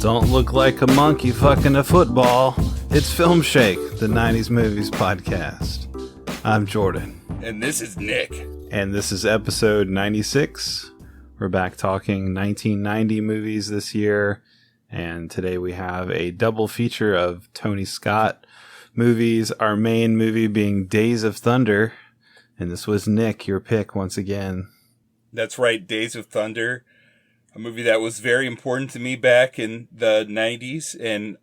Don't look like a monkey fucking a football. It's Filmshake, the 90s movies podcast. I'm Jordan. And this is Nick. And this is episode 96. We're back talking 1990 movies this year. And today we have a double feature of Tony Scott movies. Our main movie being Days of Thunder. And this was Nick, your pick once again. That's right, Days of Thunder. A movie that was very important to me back in the 90s. And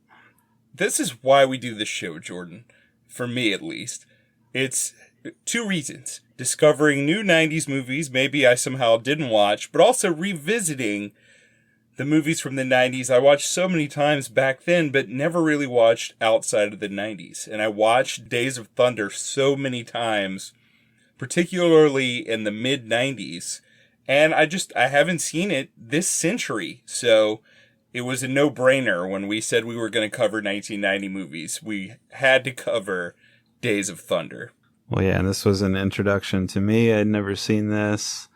this is why we do this show, Jordan. For me, at least. It's two reasons. Discovering new 90s movies maybe I somehow didn't watch, but also revisiting the movies from the 90s I watched so many times back then, but never really watched outside of the 90s. And I watched Days of Thunder so many times, particularly in the mid-90s. And I haven't seen it this century. So it was a no-brainer when we said we were going to cover 1990 movies. We had to cover Days of Thunder. Well, yeah, and this was an introduction to me. I'd never seen this.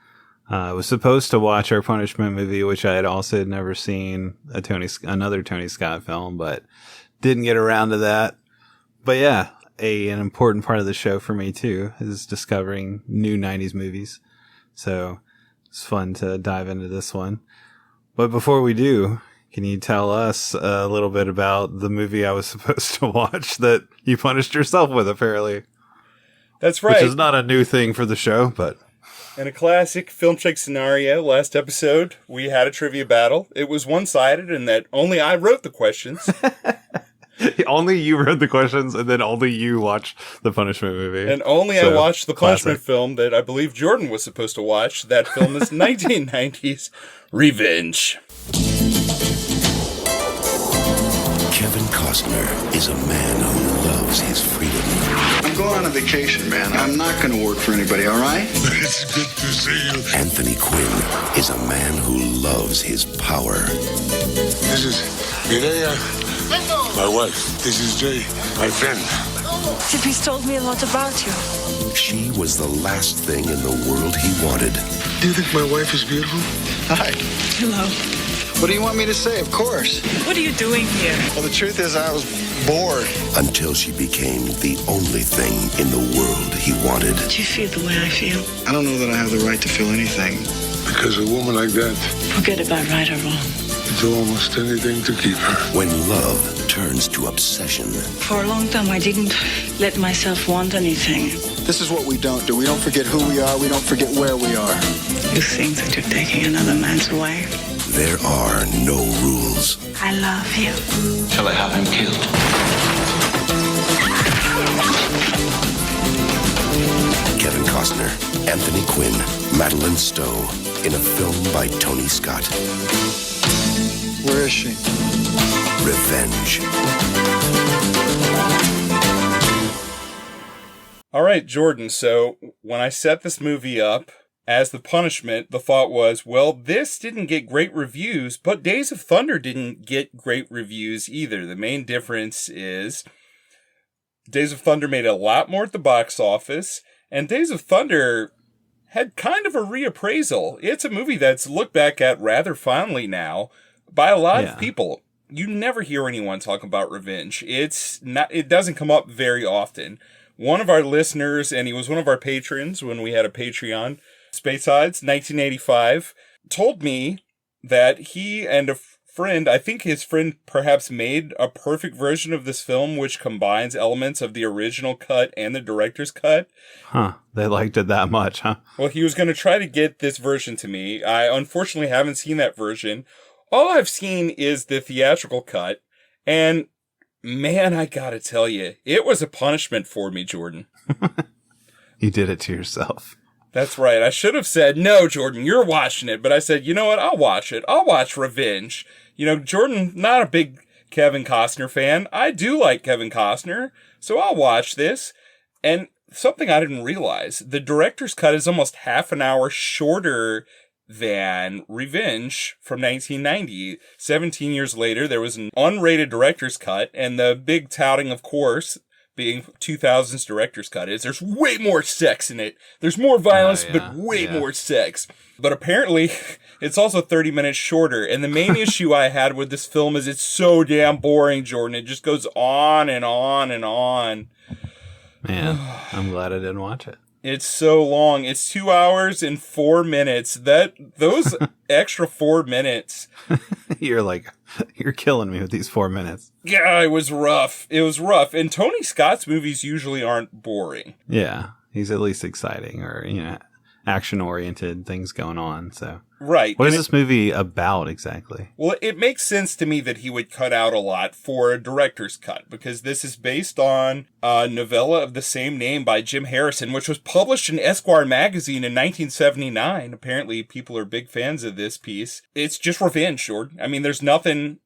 I was supposed to watch Our Punishment movie, which I had also never seen, another Tony Scott film, but didn't get around to that. But yeah, an important part of the show for me too is discovering new 90s movies. So it's fun to dive into this one. But before we do, can you tell us a little bit about the movie I was supposed to watch that you punished yourself with, apparently? That's right. Which is not a new thing for the show, but... In a classic Filmshake scenario, last episode, we had a trivia battle. It was one-sided in that only I wrote the questions. Only you wrote the questions, and then only you watched the Punishment movie. And only I watched the Punishment film that I believe Jordan was supposed to watch. That film is 1990's Revenge. Kevin Costner is a man who loves his freedom. I'm going on a vacation, man. I'm not going to work for anybody, all right? It's good to see you. Anthony Quinn is a man who loves his power. This is Mireya, my wife. This is Jay, my friend. Tippy's told me a lot about you. She was the last thing in the world he wanted. Do you think my wife is beautiful? Hi. Hello. What do you want me to say? Of course. What are you doing here? Well, the truth is I was bored. Until she became the only thing in the world he wanted. Do you feel the way I feel? I don't know that I have the right to feel anything. Because a woman like that, Forget about right or wrong. it's almost anything to keep her. When love turns to obsession. For a long time, I didn't let myself want anything. This is what we don't do. We don't forget who we are. We don't forget where we are. You think that you're taking another man's way? There are no rules. I love you. Shall I have him killed? Kevin Costner, Anthony Quinn, Madeline Stowe in a film by Tony Scott. Where is she? Revenge. All right, Jordan, so when I set this movie up as the punishment, the thought was, well, this didn't get great reviews, but Days of Thunder didn't get great reviews either. The main difference is Days of Thunder made a lot more at the box office, and Days of Thunder had kind of a reappraisal. It's a movie that's looked back at rather fondly now by a lot of people. You never hear anyone talk about Revenge. It doesn't come up very often. One of our listeners, and he was one of our patrons when we had a Patreon, Spacesides, 1985, told me that he and a friend, I think his friend perhaps made a perfect version of this film which combines elements of the original cut and the director's cut. Huh. They liked it that much, huh? Well, he was going to try to get this version to me. I unfortunately haven't seen that version. All I've seen is the theatrical cut, and man, I gotta tell you, it was a punishment for me, Jordan. You did it to yourself. That's right. I should have said, no, Jordan, you're watching it. But I said, you know what? I'll watch it. I'll watch Revenge. You know, Jordan, not a big Kevin Costner fan. I do like Kevin Costner, so I'll watch this. And something I didn't realize, the director's cut is almost half an hour shorter than Revenge from 1990. 17 years later, there was an unrated director's cut, and the big touting, of course, being 2000's director's cut is there's way more sex in it. There's more violence, but way more sex. But apparently, it's also 30 minutes shorter. And the main issue I had with this film is it's so damn boring, Jordan. It just goes on and on and on. Man, I'm glad I didn't watch it. It's so long. It's 2 hours and 4 minutes. Those extra 4 minutes. You're killing me with these 4 minutes. Yeah, it was rough. It was rough. And Tony Scott's movies usually aren't boring. Yeah, he's at least exciting or, action-oriented things going on, so. Right. What is this movie about exactly? Well, it makes sense to me that he would cut out a lot for a director's cut, because this is based on a novella of the same name by Jim Harrison, which was published in Esquire magazine in 1979. Apparently, people are big fans of this piece. It's just revenge, Jordan. I mean, there's nothing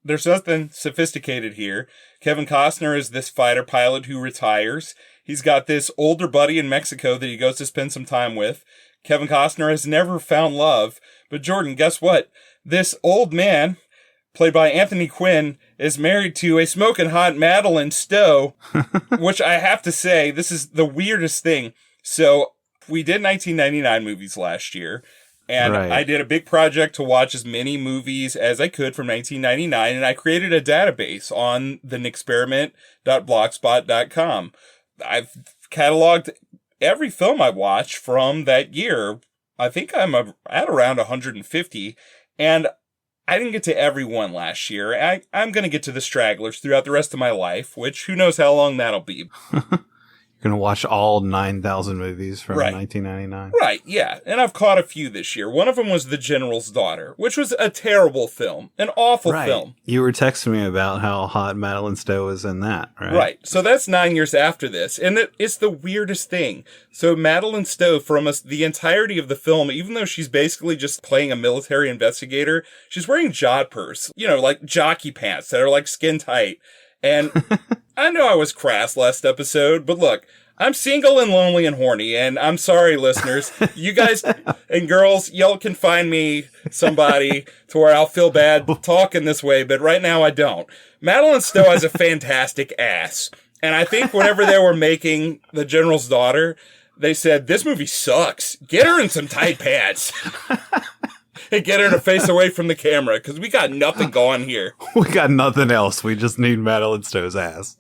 sophisticated here. Kevin Costner is this fighter pilot who retires. He's got this older buddy in Mexico that he goes to spend some time with. Kevin Costner has never found love. But Jordan, guess what? This old man, played by Anthony Quinn, is married to a smoking hot Madeline Stowe, which I have to say, this is the weirdest thing. So we did 1999 movies last year, and I did a big project to watch as many movies as I could from 1999, and I created a database on thenexperiment.blogspot.com. I've cataloged every film I watched from that year. I think I'm at around 150, and I didn't get to every one last year. I'm going to get to the stragglers throughout the rest of my life, which who knows how long that'll be. You're going to watch all 9,000 movies from 1999. Right, yeah. And I've caught a few this year. One of them was The General's Daughter, which was a terrible film. An awful film. You were texting me about how hot Madeline Stowe is in that, right? Right. So that's 9 years after this. And it's the weirdest thing. So Madeline Stowe, from the entirety of the film, even though she's basically just playing a military investigator, she's wearing jodhpurs, like jockey pants that are like skin tight. And I know I was crass last episode, but look, I'm single and lonely and horny, and I'm sorry, listeners. You guys and girls, y'all can find me somebody to where I'll feel bad talking this way, but right now I don't. Madeline Stowe has a fantastic ass, and I think whenever they were making The General's Daughter, they said, this movie sucks. Get her in some tight pants. And get her to face away from the camera, because we got nothing going here. We got nothing else. We just need Madeline Stowe's ass.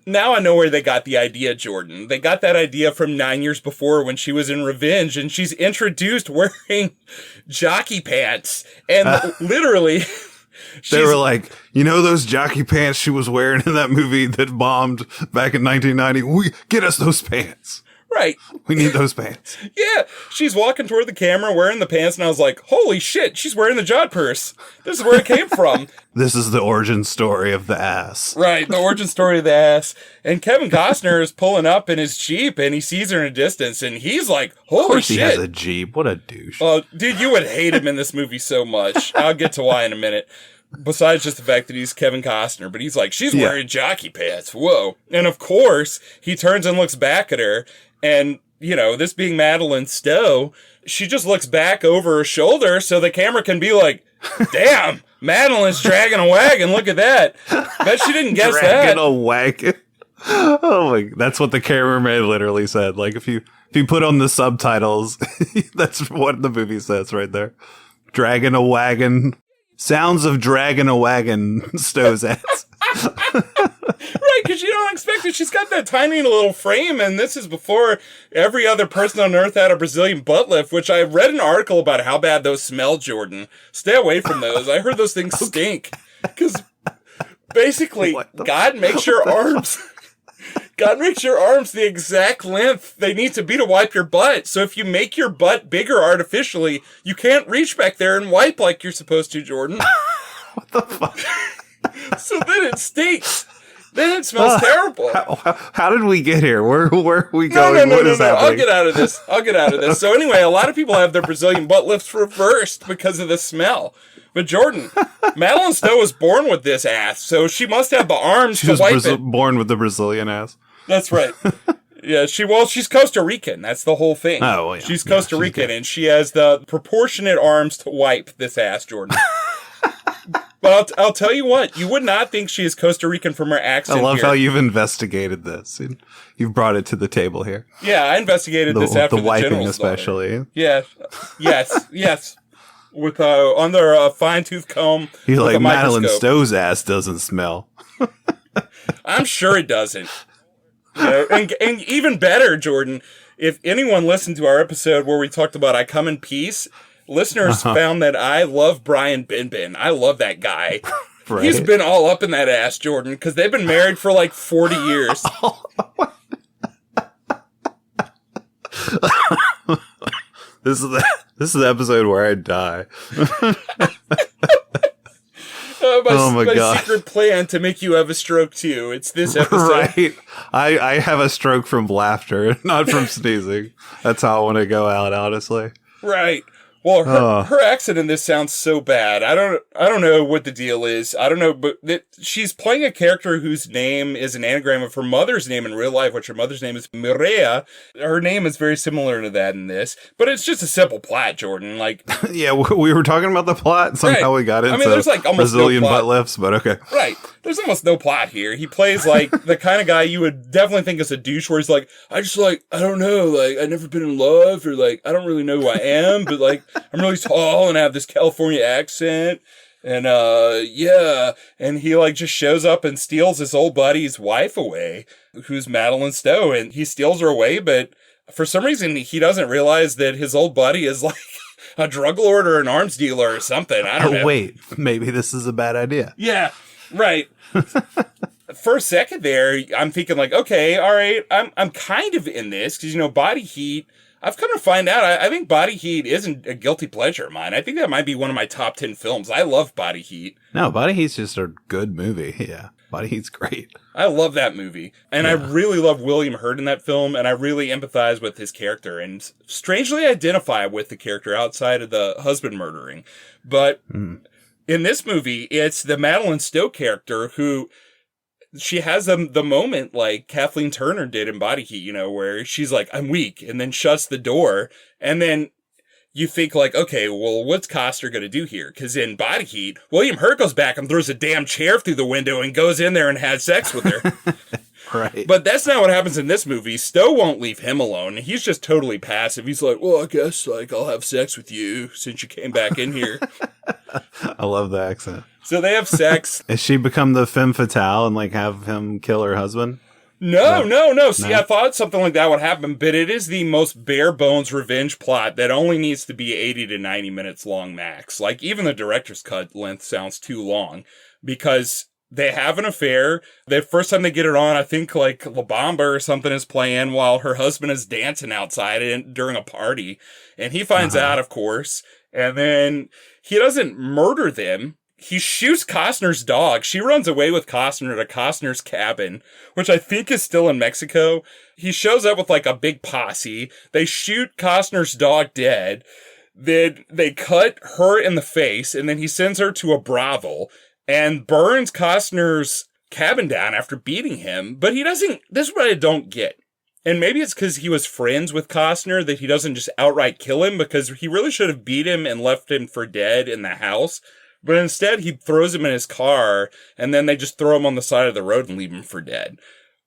Now I know where they got the idea, Jordan. They got that idea from 9 years before when she was in Revenge, and she's introduced wearing jockey pants. And literally... They were like, those jockey pants she was wearing in that movie that bombed back in 1990? Get us those pants. Right. We need those pants. Yeah. She's walking toward the camera wearing the pants, and I was like, holy shit, she's wearing the jodhpurs. This is where it came from. This is the origin story of the ass. Right, the origin story of the ass. And Kevin Costner is pulling up in his Jeep, and he sees her in a distance, and he's like, holy shit. Of course he has a Jeep. What a douche. Well, dude, you would hate him in this movie so much. I'll get to why in a minute. Besides just the fact that he's Kevin Costner, but he's like, she's wearing jockey pants. Whoa. And of course, he turns and looks back at her. And, this being Madeline Stowe, she just looks back over her shoulder so the camera can be like, damn, Madeline's dragging a wagon. Look at that. Bet she didn't guess that. Dragging a wagon. Oh my, that's what the cameraman literally said. Like if you put on the subtitles, that's what the movie says right there. Dragging a wagon. Sounds of dragging a wagon, Stowe's ass. Right, because you don't expect it. She's got that tiny little frame, and this is before every other person on Earth had a Brazilian butt lift, which I read an article about how bad those smell, Jordan. Stay away from those. I heard those things stink. Because basically, God makes your arms the exact length they need to be to wipe your butt. So if you make your butt bigger artificially, you can't reach back there and wipe like you're supposed to, Jordan. What the fuck? So then it stinks. Then it smells terrible. How did we get here? Where are we going? No. I'll get out of this. Okay. So anyway, a lot of people have their Brazilian butt lifts reversed because of the smell. But Jordan, Madeline Stowe was born with this ass, so she must have the arms to wipe it. Born with the Brazilian ass. That's right. Yeah, she's Costa Rican. That's the whole thing. Oh, well, yeah. She's Costa Rican, and she has the proportionate arms to wipe this ass, Jordan. But I'll tell you what, you would not think she is Costa Rican from her accent. I love here. how you've investigated this. You've brought it to the table here. Yeah, I investigated this after the wiping general's especially. daughter. Yeah, yes. With under a fine-tooth comb. You're with like, a Madeline microscope. Stowe's ass doesn't smell. I'm sure it doesn't. And even better, Jordan, if anyone listened to our episode where we talked about I Come in Peace, listeners found that I love Brian Benben. I love that guy. Right? He's been all up in that ass, Jordan, because they've been married for like 40 years. This is the episode where I die. My God. secret plan to make you have a stroke too. It's this episode. Right. I have a stroke from laughter, not from sneezing. That's how I want to go out, honestly. Right. Well, her accent in this sounds so bad. I don't know what the deal is. I don't know, but she's playing a character whose name is an anagram of her mother's name in real life, which her mother's name is Mireia. Her name is very similar to that in this, but it's just a simple plot, Jordan. Like, yeah, we were talking about the plot, and somehow right. we got into there's like almost Brazilian no plot. butt lifts, but okay. Right. There's almost no plot here. He plays like the kind of guy you would definitely think is a douche where he's like, I don't know, like, I've never been in love, or like, I don't really know who I am, but like, I'm really tall and I have this California accent. And, yeah. And he like just shows up and steals his old buddy's wife away, who's Madeline Stowe. And he steals her away, but for some reason he doesn't realize that his old buddy is like a drug lord or an arms dealer or something. I don't know. Wait, maybe this is a bad idea. Yeah, right. For a second there, I'm thinking like, okay, all right, I'm kind of in this because, Body Heat, I've come to find out, I think Body Heat isn't a guilty pleasure of mine. I think that might be one of my top 10 films. I love Body Heat. No, Body Heat's just a good movie. Yeah, Body Heat's great. I love that movie. And I really love William Hurt in that film, and I really empathize with his character and strangely identify with the character outside of the husband murdering. But in this movie, it's the Madeline Stowe character who... she has the moment like Kathleen Turner did in Body Heat, where she's like, I'm weak, and then shuts the door. And then you think like, okay, well, what's Costner going to do here? Because in Body Heat, William Hurt goes back and throws a damn chair through the window and goes in there and has sex with her. Right. But that's not what happens in this movie. Stowe won't leave him alone. He's just totally passive. He's like, well, I guess like I'll have sex with you since you came back in here. I love the accent. So they have sex. Has she become the femme fatale and like have him kill her husband? No. See, I thought something like that would happen, but it is the most bare bones revenge plot that only needs to be 80 to 90 minutes long max. Like even the director's cut length sounds too long because they have an affair. The first time they get it on, I think like La Bamba or something is playing while her husband is dancing outside during a party. And he finds out, of course, and then he doesn't murder them. He shoots Costner's dog. She runs away with Costner to Costner's cabin, which I think is still in Mexico. He shows up with like a big posse. They shoot Costner's dog dead. Then they cut her in the face, and then he sends her to a brothel and burns Costner's cabin down after beating him. But he doesn't, this is what I don't get. And maybe it's because he was friends with Costner that he doesn't just outright kill him, because he really should have beat him and left him for dead in the house. But instead, he throws him in his car, and then they just throw him on the side of the road and leave him for dead,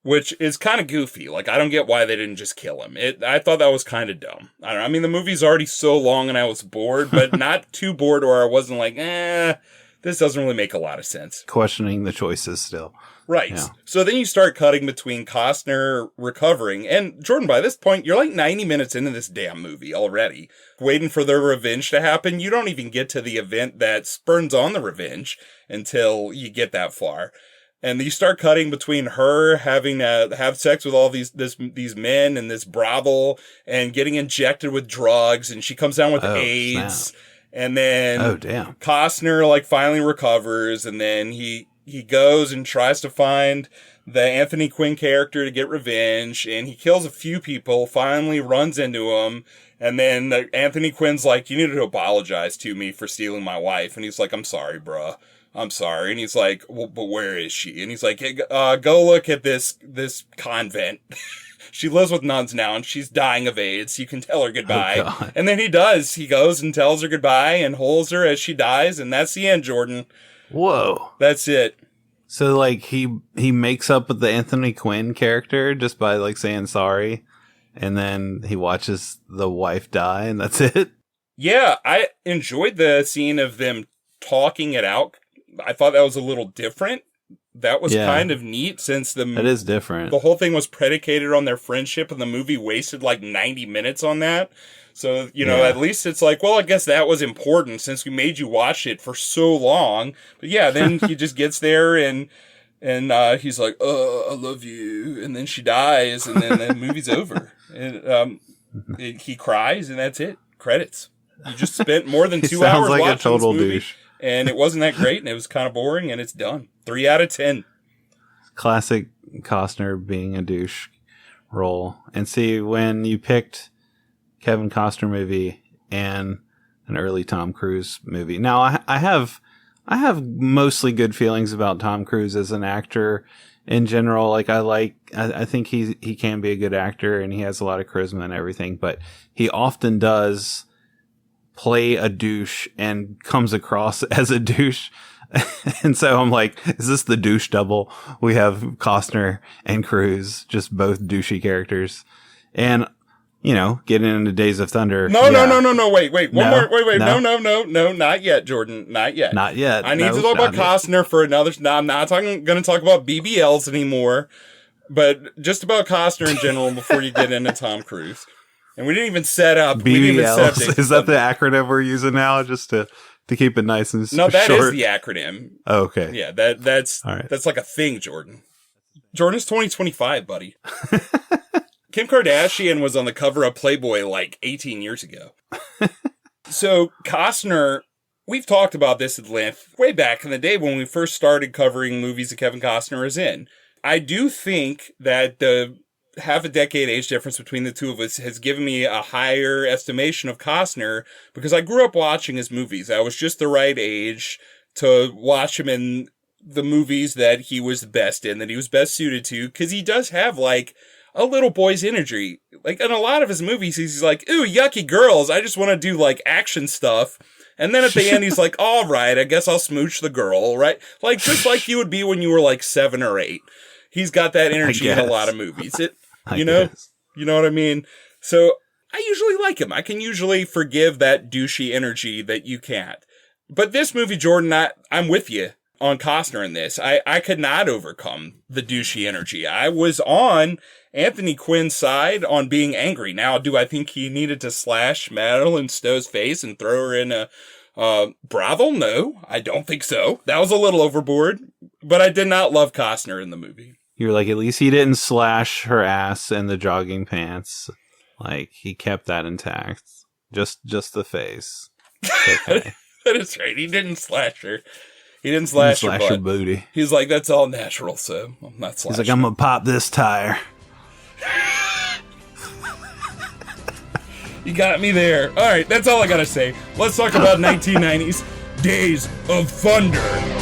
which is kind of goofy. Like, I don't get why they didn't just kill him. I thought that was kind of dumb. I don't know. I mean, the movie's already so long, and I was bored, but not too bored where I wasn't like, this doesn't really make a lot of sense. Questioning the choices still. Right. Yeah. So then you start cutting between Costner recovering. And Jordan, by this point, you're like 90 minutes into this damn movie already, waiting for their revenge to happen. You don't even get to the event that spurns on the revenge until you get that far. And you start cutting between her having to have sex with all these men in this brothel and getting injected with drugs. And she comes down with AIDS. Snap. And then Costner like finally recovers. And then he goes and tries to find the Anthony Quinn character to get revenge, and he kills a few people, finally runs into him, and then Anthony Quinn's like, you need to apologize to me for stealing my wife. And he's like, I'm sorry, bruh. I'm sorry. And he's like, well, but where is she? And he's like, hey, go look at this convent. She lives with nuns now, and she's dying of AIDS. You can tell her goodbye. And then he does. He goes and tells her goodbye and holds her as she dies, and that's the end, Jordan. Whoa. That's it. So, like, he makes up with the Anthony Quinn character just by, like, saying sorry, and then he watches the wife die, and that's it? Yeah, I enjoyed the scene of them talking it out. I thought that was a little different. That was kind of neat since that is different. The whole thing was predicated on their friendship, and the movie wasted like 90 minutes on that. So, at least it's like, well, I guess that was important since we made you watch it for so long. But yeah, then he just gets there and he's like, I love you. And then she dies, and then the movie's over. And he cries, and that's it. Credits. You just spent more than 2 hours like watching a total this movie, douche. and it wasn't that great, and it was kind of boring, and it's done. 3 out of 10. Classic Costner being a douche role. And see, when you picked Kevin Costner movie and an early Tom Cruise movie. Now, I have mostly good feelings about Tom Cruise as an actor in general. Like, I think he can be a good actor, and he has a lot of charisma and everything, but he often does play a douche and comes across as a douche. And so I'm like, is this the douche double? We have Costner and Cruise, just both douchey characters. And, getting into Days of Thunder. No, wait. Wait, no, not yet, Jordan. Not yet. Not yet. I need to talk about Costner for another, I'm not going to talk about BBLs anymore, but just about Costner in general before you get into Tom Cruise. And we didn't even set up. BBLs. Is that the acronym we're using now, just to keep it nice and short? No, that is the acronym. Oh, okay. Yeah, that's all right. That's like a thing, Jordan. Jordan, it's 2025, buddy. Kim Kardashian was on the cover of Playboy like 18 years ago. So Costner, we've talked about this at length way back in the day when we first started covering movies that Kevin Costner is in. I do think that the half a decade age difference between the two of us has given me a higher estimation of Costner because I grew up watching his movies. I was just the right age to watch him in the movies that he was the best in, that he was best suited to, because he does have like a little boy's energy. Like in a lot of his movies, he's like, ooh, yucky girls. I just want to do like action stuff. And then at the end, he's like, all right, I guess I'll smooch the girl, right? Like just like you would be when you were like 7 or 8. He's got that energy in a lot of movies. You know what I mean? So I usually like him. I can usually forgive that douchey energy that you can't. But this movie, Jordan, I'm with you on Costner in this. I could not overcome the douchey energy. I was on Anthony Quinn's side on being angry. Now, do I think he needed to slash Madeline Stowe's face and throw her in a brothel? No, I don't think so. That was a little overboard. But I did not love Costner in the movie. You're like, at least he didn't slash her ass in the jogging pants. Like, he kept that intact. Just the face. Okay. That is right. He didn't slash her. He didn't slash her booty. He's like, that's all natural, so I'm not slashing. He's like, I'm going to pop this tire. You got me there. All right, that's all I got to say. Let's talk about 1990s Days of Thunder.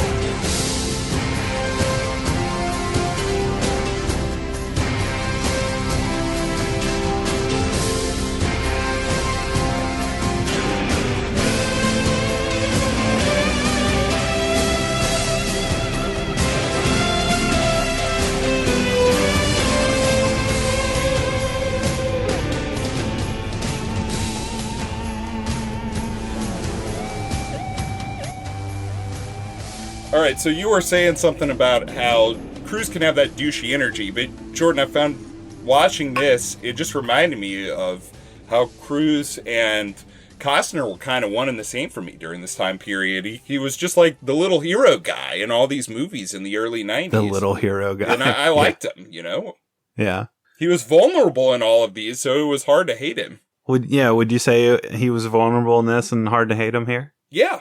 All right, so you were saying something about how Cruise can have that douchey energy, but Jordan, I found watching this, it just reminded me of how Cruise and Costner were kind of one and the same for me during this time period. He was just like the little hero guy in all these movies in the early 90s. The little hero guy. And I liked him, you know? Yeah. He was vulnerable in all of these, so it was hard to hate him. Would you say he was vulnerable in this and hard to hate him here? Yeah.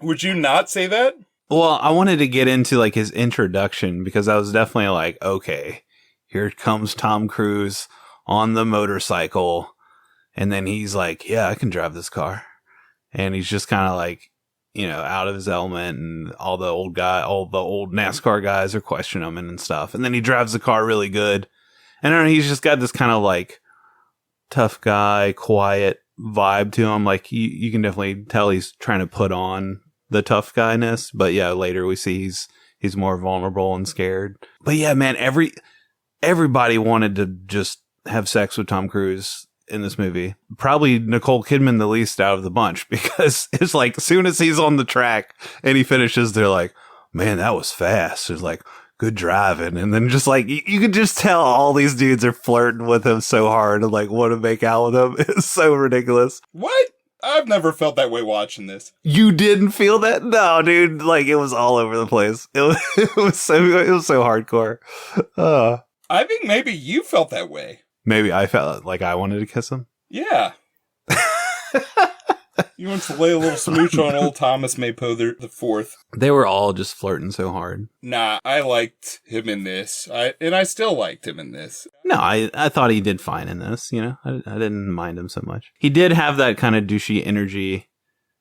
Would you not say that? Well, I wanted to get into like his introduction because I was definitely like, okay, here comes Tom Cruise on the motorcycle. And then he's like, yeah, I can drive this car. And he's just kind of like, out of his element, and all the old NASCAR guys are questioning him and stuff. And then he drives the car really good. And I don't know, he's just got this kind of like tough guy, quiet vibe to him. Like you can definitely tell he's trying to put on the tough guyness. But yeah, later we see he's more vulnerable and scared. But yeah, man, everybody wanted to just have sex with Tom Cruise in this movie. Probably Nicole Kidman the least out of the bunch, because it's like as soon as he's on the track and he finishes, they're like, man, that was fast. It's like, good driving. And then just like, you could just tell all these dudes are flirting with him so hard and like want to make out with him. It's so ridiculous. What? I've never felt that way watching this. You didn't feel that? No, dude. Like, it was all over the place. It was so hardcore. I think maybe you felt that way. Maybe I felt like I wanted to kiss him. Yeah. You want to lay a little smooch on old Thomas Maypo the fourth. They were all just flirting so hard. Nah, I liked him in this. I still liked him in this. No, I thought he did fine in this, you know. I didn't mind him so much. He did have that kind of douchey energy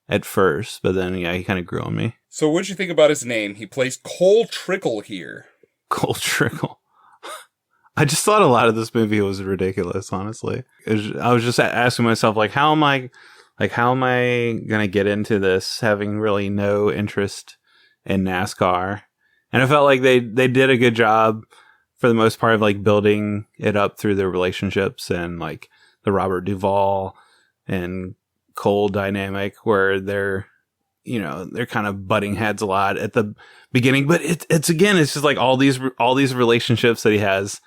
at first, but then, yeah, he kind of grew on me. So what'd you think about his name? He plays Cole Trickle here. Cole Trickle. I just thought a lot of this movie was ridiculous, honestly. I was just asking myself, like, how am I going to get into this having really no interest in NASCAR? And I felt like they did a good job for the most part of like building it up through their relationships and like the Robert Duvall and Cole dynamic, where they're kind of butting heads a lot at the beginning. But it's just like all these relationships that he has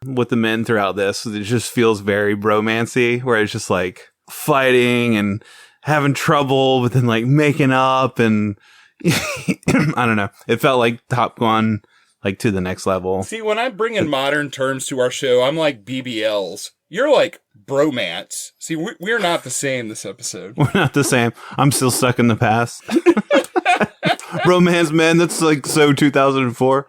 with the men throughout this. It just feels very bromancy, where it's just like fighting and having trouble, but then like making up, and I don't know. It felt like Top Gun, like to the next level. See, when I bring in modern terms to our show, I'm like BBLs. You're like bromance. See, we're not the same this episode. We're not the same. I'm still stuck in the past. Romance, man. That's like so 2004.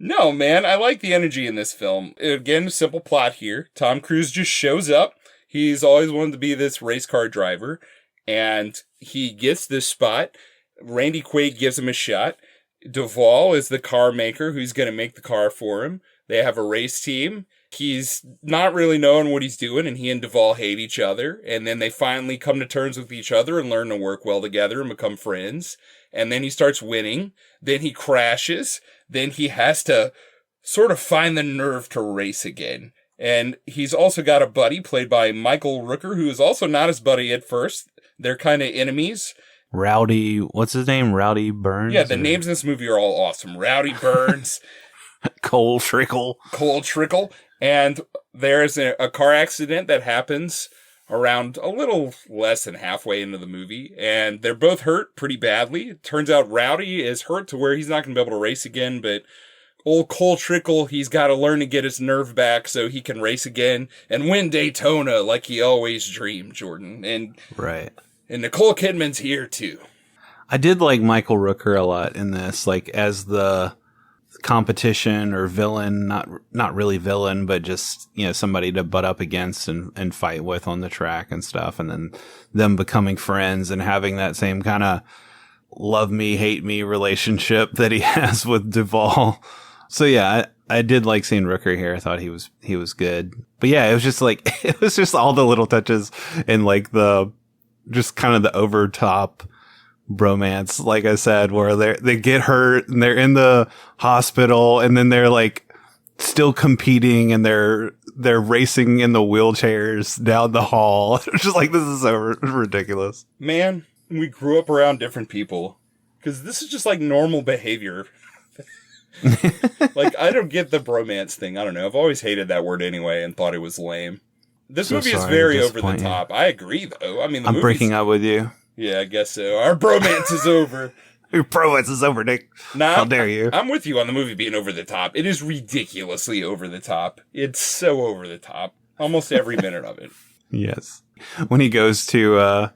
No, man, I like the energy in this film. Again, simple plot here. Tom Cruise just shows up. He's always wanted to be this race car driver, and he gets this spot. Randy Quaid gives him a shot. Duvall is the car maker who's going to make the car for him. They have a race team. He's not really knowing what he's doing, and he and Duvall hate each other. And then they finally come to terms with each other and learn to work well together and become friends. And then he starts winning. Then he crashes. Then he has to sort of find the nerve to race again. And he's also got a buddy played by Michael Rooker, who is also not his buddy at first. They're kind of enemies. Rowdy, what's his name? Rowdy Burns? Yeah, the names in this movie are all awesome. Rowdy Burns. Cole Trickle. And there's a car accident that happens around a little less than halfway into the movie, and they're both hurt pretty badly. It turns out Rowdy is hurt to where he's not going to be able to race again, but old Cole Trickle, he's got to learn to get his nerve back so he can race again and win Daytona like he always dreamed, Jordan. And right. And Nicole Kidman's here too. I did like Michael Rooker a lot in this, like as the competition or villain, not really villain, but just, you know, somebody to butt up against and fight with on the track and stuff. And then them becoming friends and having that same kind of love me, hate me relationship that he has with Duvall. So yeah, I did like seeing Rooker here. I thought he was good. But yeah, it was just all the little touches and like just kind of the over top bromance, like I said, where they get hurt and they're in the hospital and then they're like still competing and they're racing in the wheelchairs down the hall. It's just like, this is so ridiculous. Man, we grew up around different people, because this is just like normal behavior. Like, I don't get the bromance thing. I don't know. I've always hated that word anyway and thought it was lame. This movie is very over the top. I agree, though. I mean, I'm breaking up with you. Yeah, I guess so. Our bromance is over. Your bromance is over, Nick. Nah, how dare you? I'm with you on the movie being over the top. It is ridiculously over the top. It's so over the top. Almost every minute of it. Yes. When he goes to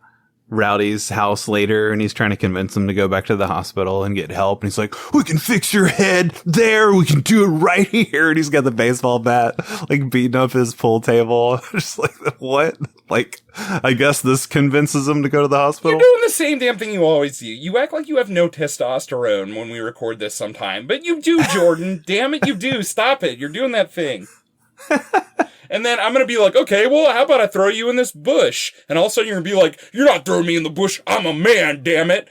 Rowdy's house later and he's trying to convince him to go back to the hospital and get help, and he's like, we can fix your head there, we can do it right here, and he's got the baseball bat like beating up his pool table. Just like, what? Like, I guess this convinces him to go to the hospital. You're doing the same damn thing you always do. You act like you have no testosterone when we record this sometime, but you do, Jordan. Damn it, you do. Stop it. You're doing that thing. And then I'm going to be like, okay, well, how about I throw you in this bush? And all of a sudden you're going to be like, you're not throwing me in the bush. I'm a man, damn it.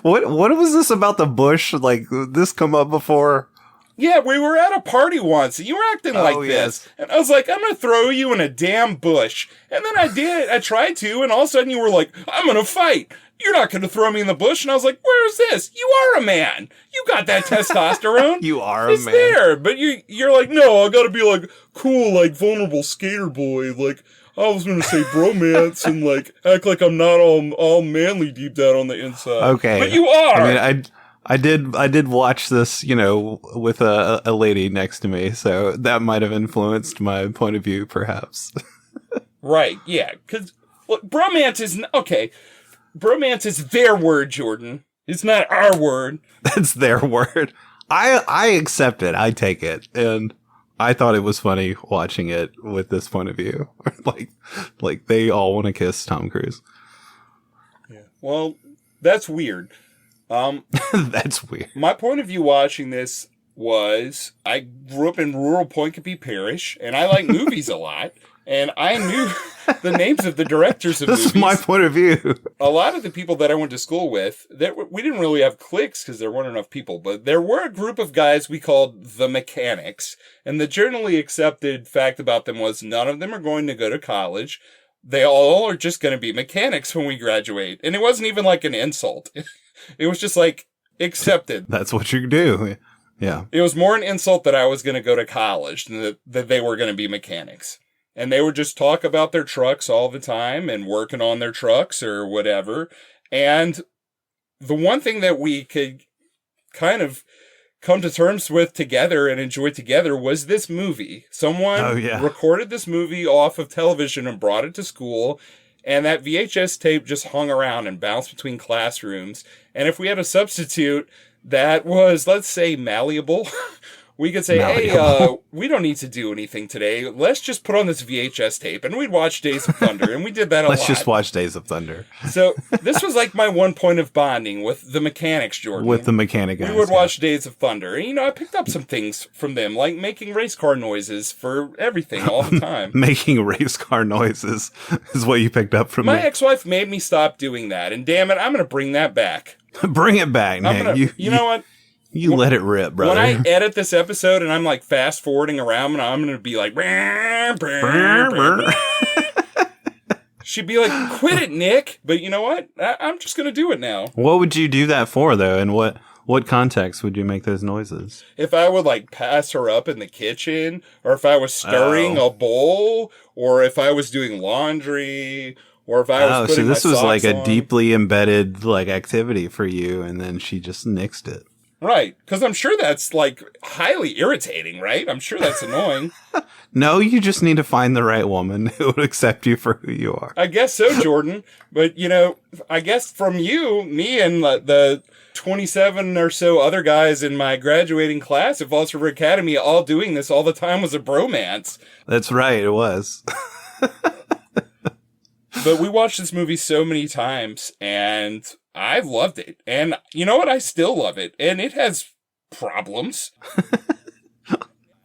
What was this about the bush? Like, this come up before? Yeah, we were at a party once, and you were acting like this. Yes. And I was like, I'm going to throw you in a damn bush. And then I did. I tried to, and all of a sudden you were like, I'm going to fight. You're not going to throw me in the bush. And I was like, where's this? You are a man. You got that testosterone. You are a it's man. It's there. But you're like, no, I got to be like cool, like vulnerable skater boy. Like, I was going to say bromance and like act like I'm not all manly deep down on the inside. Okay. But you are. I mean, I did watch this, with a lady next to me, so that might have influenced my point of view, perhaps. Right, yeah, because bromance is, okay, bromance is their word, Jordan. It's not our word. That's their word. I accept it. I take it. And I thought it was funny watching it with this point of view. like they all want to kiss Tom Cruise. Yeah. Well, that's weird. That's weird. My point of view watching this was I grew up in rural Poincapie Parish, and I like movies a lot, and I knew the names of the directors of this movies. This is my point of view. A lot of the people that I went to school with, we didn't really have cliques because there weren't enough people, but there were a group of guys we called the mechanics, and the generally accepted fact about them was none of them are going to go to college. They all are just going to be mechanics when we graduate, and it wasn't even like an insult. It was just like accepted. That's what you do. Yeah. It was more an insult that I was going to go to college than that they were going to be mechanics. And they would just talk about their trucks all the time and working on their trucks or whatever. And the one thing that we could kind of come to terms with together and enjoy together was this movie. Someone recorded this movie off of television and brought it to school. And that VHS tape just hung around and bounced between classrooms. And if we had a substitute that was, let's say, malleable, we could say, hey, we don't need to do anything today. Let's just put on this VHS tape. And we'd watch Days of Thunder. And we did that a lot. Let's just watch Days of Thunder. So this was like my one point of bonding with the mechanics, Jordan. With the mechanic guys. We would watch Days of Thunder. And, I picked up some things from them, like making race car noises for everything all the time. Making race car noises is what you picked up from my me. ex-wife made me stop doing that. And damn it, I'm going to bring that back. Bring it back, Nick. You know what? You let it rip, brother. When I edit this episode and I'm like fast forwarding around, and I'm going to be like, she'd be like, quit it, Nick. But you know what? I'm just going to do it now. What would you do that for, though? And what context would you make those noises? If I would like pass her up in the kitchen, or if I was stirring a bowl, or if I was doing laundry, or if I was putting my socks on. So this was like a deeply embedded like activity for you, and then she just nixed it. Right, because I'm sure that's like highly irritating, right? I'm sure that's annoying. No, you just need to find the right woman who would accept you for who you are. I guess so, Jordan. But, I guess from you, me and the 27 or so other guys in my graduating class at Falls River Academy all doing this all the time was a bromance. That's right, it was. But we watched this movie so many times, and I've loved it. And you know what? I still love it. And it has problems.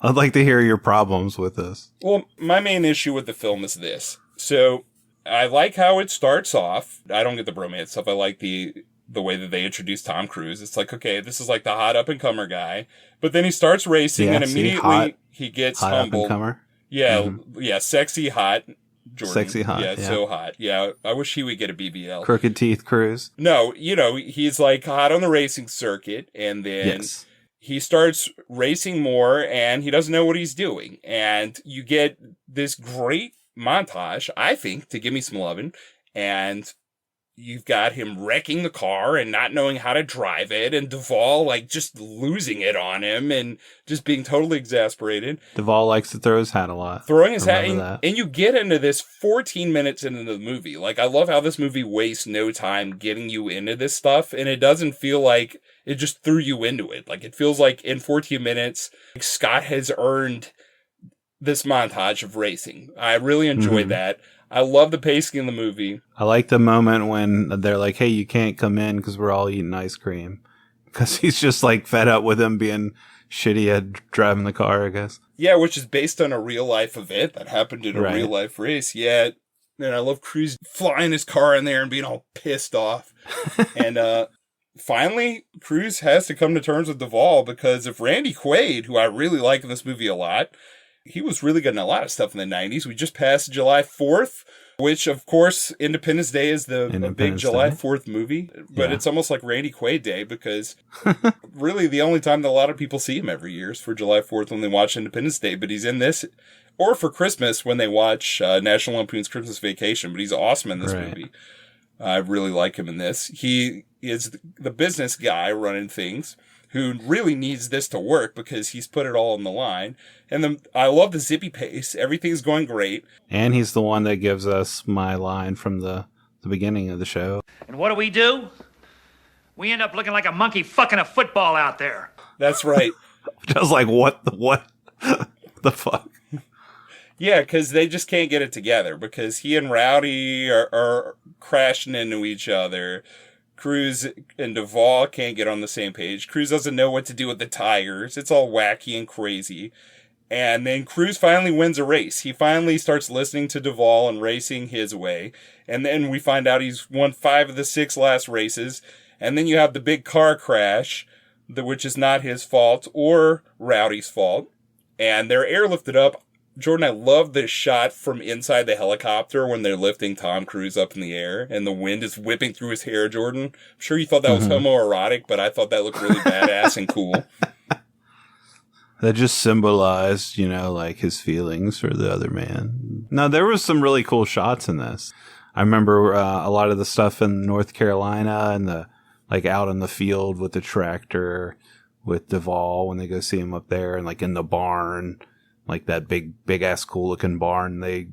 I'd like to hear your problems with this. Well, my main issue with the film is this. So I like how it starts off. I don't get the bromance stuff. I like the way that they introduce Tom Cruise. It's like, okay, this is like the hot up-and-comer guy. But then he starts racing, and immediately he gets hot humbled. Up-and-comer? Yeah, yeah, sexy, hot Jordan. Sexy hot. Yeah, so hot. Yeah, I wish he would get a BBL. Crooked Teeth Cruise. No, he's like hot on the racing circuit, and then he starts racing more, and he doesn't know what he's doing. And you get this great montage, I think, to give me some loving, and you've got him wrecking the car and not knowing how to drive it, and Duvall like just losing it on him and just being totally exasperated. Duvall likes to throw his hat a lot. Throwing his hat, and you get into this 14 minutes into the movie. Like, I love how this movie wastes no time getting you into this stuff, and it doesn't feel like it just threw you into it. Like, it feels like in 14 minutes, Scott has earned this montage of racing. I really enjoyed that. I love the pacing in the movie. I like the moment when they're like, hey, you can't come in because we're all eating ice cream. Because he's just like fed up with him being shitty at driving the car, I guess. Yeah, which is based on a real life event that happened in a Right. real life race. Yeah. And I love Cruise flying his car in there and being all pissed off. And finally, Cruise has to come to terms with Duvall because if Randy Quaid, who I really like in this movie a lot, he was really good in a lot of stuff in the 90s. We just passed July 4th, which, of course, Independence Day is the big July 4th movie. But it's almost like Randy Quaid Day because really the only time that a lot of people see him every year is for July 4th when they watch Independence Day. But he's in this, or for Christmas when they watch National Lampoon's Christmas Vacation. But he's awesome in this movie. I really like him in this. He is the business guy running things who really needs this to work because he's put it all on the line. And I love the zippy pace. Everything's going great. And he's the one that gives us my line from the beginning of the show. And what do? We end up looking like a monkey fucking a football out there. That's right. Just like, what the fuck? Yeah, because they just can't get it together because he and Rowdy are crashing into each other. Cruz and Duvall can't get on the same page. Cruz doesn't know what to do with the tires. It's all wacky and crazy. And then Cruz finally wins a race. He finally starts listening to Duvall and racing his way. And then we find out he's won 5 of the 6 last races. And then you have the big car crash, which is not his fault or Rowdy's fault. And they're airlifted up. Jordan, I love this shot from inside the helicopter when they're lifting Tom Cruise up in the air and the wind is whipping through his hair, Jordan. I'm sure you thought that was homoerotic, but I thought that looked really badass and cool. That just symbolized, like his feelings for the other man. No, there was some really cool shots in this. I remember a lot of the stuff in North Carolina and the out in the field with the tractor with Duvall when they go see him up there and in the barn. Like that big ass cool looking barn they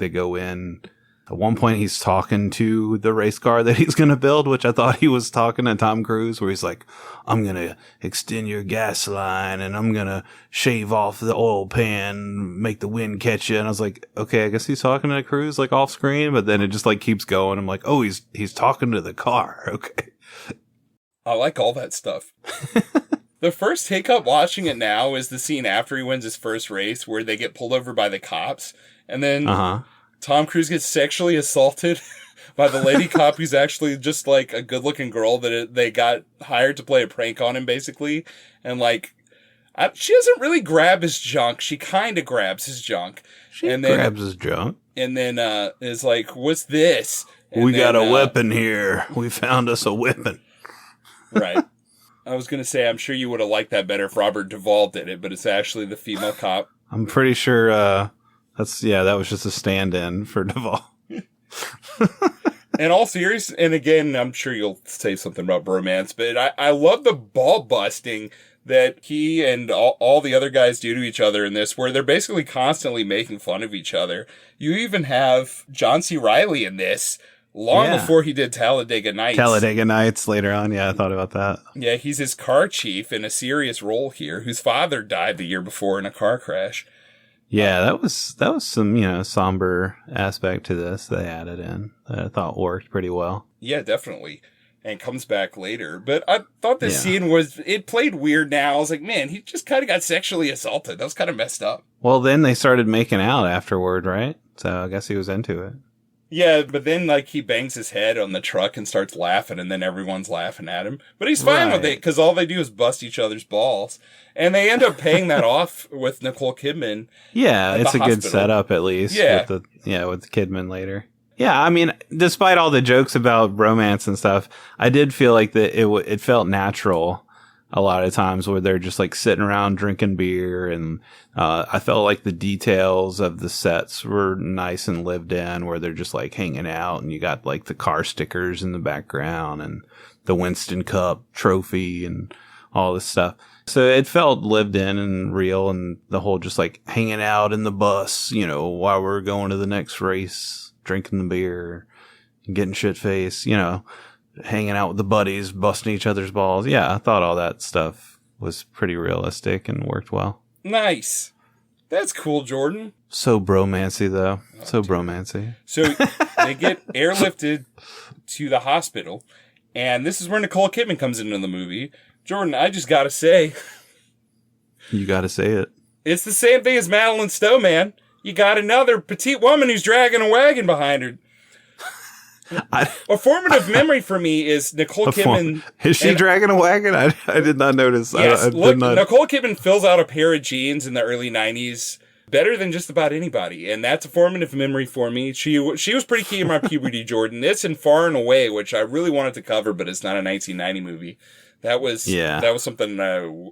go in. At one point he's talking to the race car that he's going to build, which I thought he was talking to Tom Cruise, where he's like, I'm going to extend your gas line and I'm going to shave off the oil pan, make the wind catch you. And I was like, okay, I guess he's talking to Cruise off screen, but then it just keeps going. I'm like, oh, he's talking to the car. Okay. I like all that stuff. The first hiccup watching it now is the scene after he wins his first race where they get pulled over by the cops. And then Tom Cruise gets sexually assaulted by the lady cop who's actually just a good looking girl that they got hired to play a prank on him, basically. And she doesn't really grab his junk. She kind of grabs his junk. Grabs his junk. And then is like, what's this? And we got a weapon here. We found us a weapon. Right. I was going to say, I'm sure you would have liked that better if Robert Duvall did it, but it's actually the female cop. I'm pretty sure that was just a stand-in for Duvall. In all seriousness, and again, I'm sure you'll say something about bromance, but I love the ball busting that he and all the other guys do to each other in this, where they're basically constantly making fun of each other. You even have John C. Reilly in this, long before he did Talladega Nights. Talladega Nights later on. Yeah, I thought about that. Yeah, he's his car chief in a serious role here, whose father died the year before in a car crash. Yeah, that was some, somber aspect to this they added in that I thought worked pretty well. Yeah, definitely. And comes back later. But I thought this scene it played weird now. I was like, man, he just kind of got sexually assaulted. That was kind of messed up. Well, then they started making out afterward, right? So I guess he was into it. Yeah, but then he bangs his head on the truck and starts laughing, and then everyone's laughing at him. But he's fine with it because all they do is bust each other's balls, and they end up paying that off with Nicole Kidman. Yeah, it's a good setup at least. Yeah, with Kidman later. Yeah, I mean, despite all the jokes about romance and stuff, I did feel like that it felt natural. A lot of times where they're just sitting around drinking beer, and I felt like the details of the sets were nice and lived in, where they're just hanging out, and you got the car stickers in the background and the Winston Cup trophy and all this stuff. So it felt lived in and real, and the whole just hanging out in the bus, while we're going to the next race, drinking the beer, and getting shit faced, hanging out with the buddies, busting each other's balls. Yeah, I thought all that stuff was pretty realistic and worked well. Nice. That's cool, Jordan. So bromancy, though. Bromancy. So they get airlifted to the hospital, and this is where Nicole Kidman comes into the movie, Jordan, I just gotta say. You gotta say it. It's the same thing as Madeline Stowe, man. You got another petite woman who's dragging a wagon behind her. A formative memory for me is Nicole Kidman. Is she dragging a wagon? I did not notice. Yes, look, Nicole Kidman fills out a pair of jeans in the early 90s better than just about anybody, and that's a formative memory for me. She was pretty key in my puberty, Jordan. This and Far and Away, which I really wanted to cover, but it's not a 1990 movie. That was something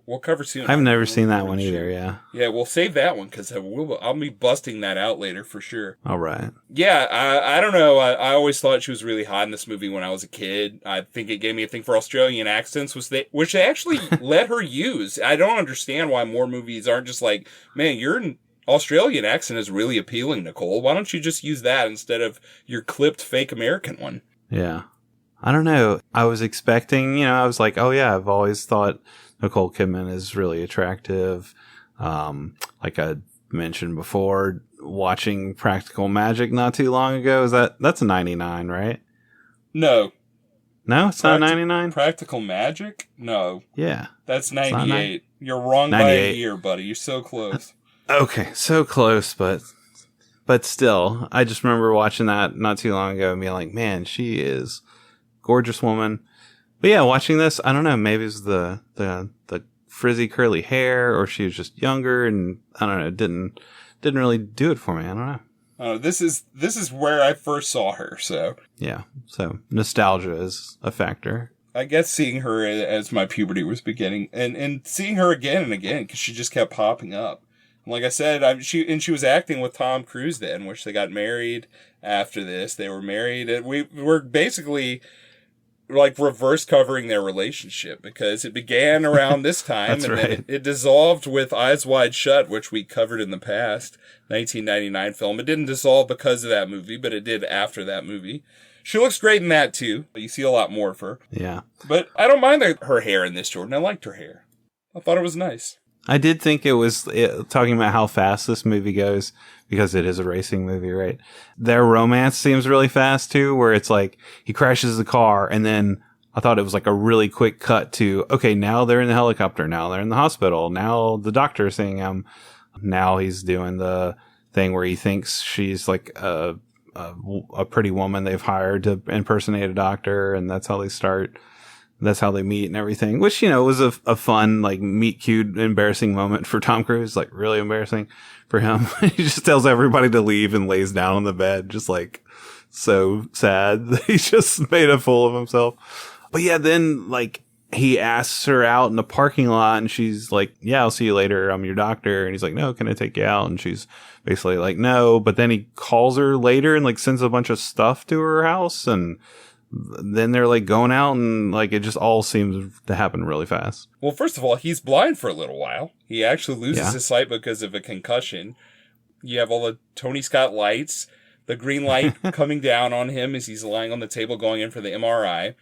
we'll cover soon. I've never seen that one either, yeah. Yeah, we'll save that one because I'll be busting that out later for sure. All right. Yeah, I don't know. I always thought she was really hot in this movie when I was a kid. I think it gave me a thing for Australian accents, which they actually let her use. I don't understand why more movies aren't just like, man, your Australian accent is really appealing, Nicole. Why don't you just use that instead of your clipped fake American one? Yeah. I don't know. I was expecting, I was like, oh yeah, I've always thought Nicole Kidman is really attractive. Like I mentioned before, watching Practical Magic not too long ago. That's a 99, right? No. No, it's not 99? Practical Magic? No. Yeah. That's 98. You're wrong 98. By a year, buddy. You're so close. Okay, so close, but still, I just remember watching that not too long ago and being like, man, she is gorgeous woman. But yeah, watching this, I don't know, maybe it's the frizzy curly hair, or she was just younger, and I don't know, it didn't really do it for me. I don't know. This is where I first saw her, so yeah, so nostalgia is a factor. I guess seeing her as my puberty was beginning, and seeing her again and again because she just kept popping up. And like I said, she was acting with Tom Cruise then, which they got married after this. They were married, and we were basically like reverse covering their relationship because it began around this time That's and right. then it dissolved with Eyes Wide Shut, which we covered in the past, 1999 film. It didn't dissolve because of that movie, but it did after that movie. She looks great in that too. You see a lot more of her. Yeah. But I don't mind her hair in this, Jordan. I liked her hair. I thought it was nice. I did think it was talking about how fast this movie goes, because it is a racing movie, right? Their romance seems really fast too, where it's like he crashes the car and then I thought it was like a really quick cut to, okay, now they're in the helicopter, now they're in the hospital, now the doctor is seeing him, now he's doing the thing where he thinks she's like a pretty woman they've hired to impersonate a doctor, and that's how they start. That's how they meet and everything, which, was a fun, like, meet cute, embarrassing moment for Tom Cruise, like, really embarrassing for him. He just tells everybody to leave and lays down on the bed, just like, so sad that he just made a fool of himself. But yeah, then, like, he asks her out in the parking lot and she's like, yeah, I'll see you later. I'm your doctor. And he's like, no, can I take you out? And she's basically like, no. But then he calls her later and, like, sends a bunch of stuff to her house, and then they're like going out, and like it just all seems to happen really fast. Well, first of all, he's blind for a little while. He actually loses his sight because of a concussion. You have all the Tony Scott lights, the green light coming down on him as he's lying on the table going in for the MRI.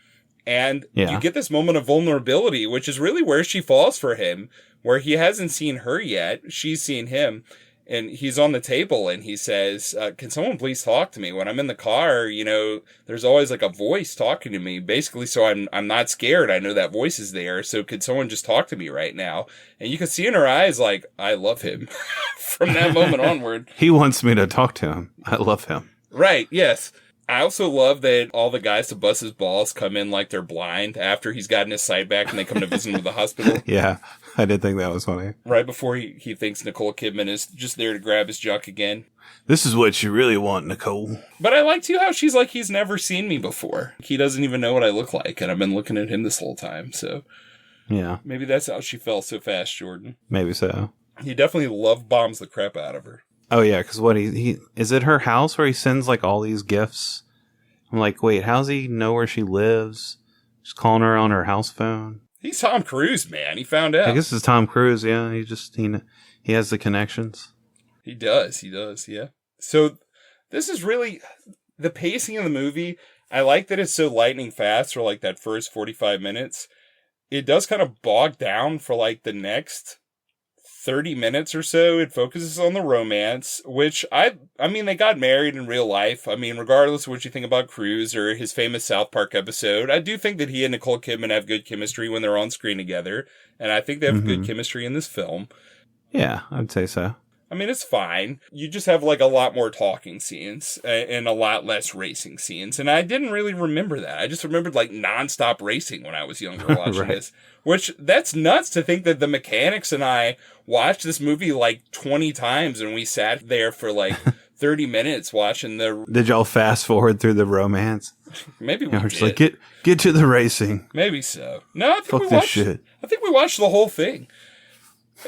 And you get this moment of vulnerability, which is really where she falls for him, where he hasn't seen her yet. She's seen him. And he's on the table and he says, can someone please talk to me? When I'm in the car, there's always like a voice talking to me, basically, so I'm not scared. I know that voice is there. So could someone just talk to me right now? And you can see in her eyes, like, I love him from that moment onward. He wants me to talk to him. I love him. Right. Yes. I also love that all the guys to bust his balls come in like they're blind after he's gotten his sight back and they come to visit him at the hospital. Yeah, I did think that was funny. Right before he thinks Nicole Kidman is just there to grab his junk again. This is what you really want, Nicole. But I like too how she's like, he's never seen me before. He doesn't even know what I look like, and I've been looking at him this whole time, so. Yeah. Maybe that's how she fell so fast, Jordan. Maybe so. He definitely love bombs the crap out of her. Oh yeah, because what he is it her house where he sends like all these gifts? I'm like, wait, how's he know where she lives? Just calling her on her house phone. He's Tom Cruise, man. He found out. I guess it's Tom Cruise. Yeah, he has the connections. He does, yeah. So this is really the pacing of the movie. I like that it's so lightning fast for like that first 45 minutes. It does kind of bog down for like the next 30 minutes or so, it focuses on the romance, which I mean, they got married in real life. I mean, regardless of what you think about Cruise or his famous South Park episode, I do think that he and Nicole Kidman have good chemistry when they're on screen together. And I think they have good chemistry in this film. Yeah, I'd say so. I mean, it's fine. You just have like a lot more talking scenes and a lot less racing scenes. And I didn't really remember that. I just remembered like nonstop racing when I was younger watching Right. this, which that's nuts to think that the mechanics and I watched this movie like 20 times and we sat there for like 30 minutes watching the... Did y'all fast forward through the romance? Maybe we We're did. just like, get to the racing. Maybe so. No, I think Fuck we this watched... shit. I think we watched the whole thing.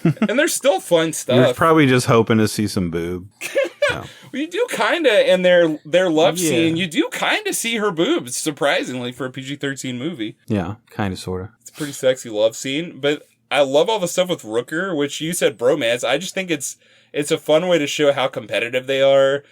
And there's still fun You're stuff. probably just hoping to see some boob. Well, you do kind of, in their love Yeah. scene, you do kind of see her boobs, surprisingly, for a PG-13 movie. Yeah, kind of, sort of. It's a pretty sexy love scene, but I love all the stuff with Rooker, which you said bromance. I just think it's a fun way to show how competitive they are.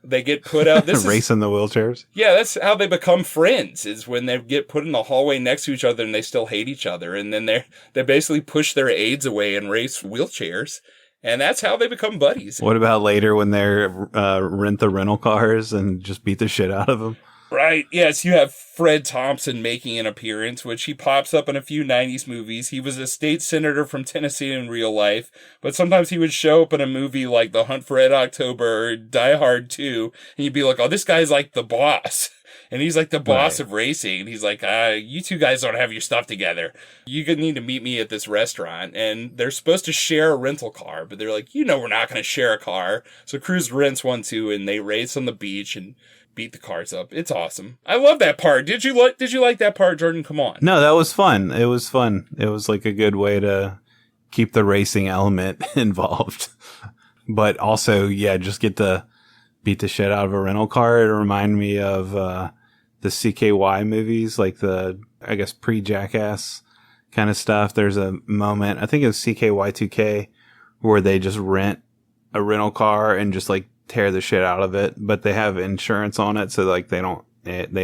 They get put out. This is, Racing the wheelchairs. yeah, that's how they become friends, is when they get put in the hallway next to each other and they still hate each other. And then they basically push their aides away and race wheelchairs. And that's how they become buddies. What about later when they rent the rental cars and just beat the shit out of them? Right. Yes, you have Fred Thompson making an appearance, which he pops up in a few 90s movies. He was a state senator from Tennessee in real life, but sometimes he would show up in a movie like The Hunt for Red October or Die Hard 2, and you'd be like, oh, this guy's like the boss. And he's like the boss of racing. And he's like, you two guys don't have your stuff together. You need to meet me at this restaurant. And they're supposed to share a rental car, but they're like, we're not going to share a car. So Cruz rents one too, and they race on the beach and beat the cars up. It's awesome. I love that part. Did you like that part, Jordan? Come on. No, that was fun. It was fun. It was like a good way to keep the racing element involved. But also, yeah, just get to beat the shit out of a rental car. It reminded me of the CKY movies, like the, I guess, pre-Jackass kind of stuff. There's a moment, I think it was CKY2K, where they just rent a rental car and just like tear the shit out of it, but they have insurance on it, so like they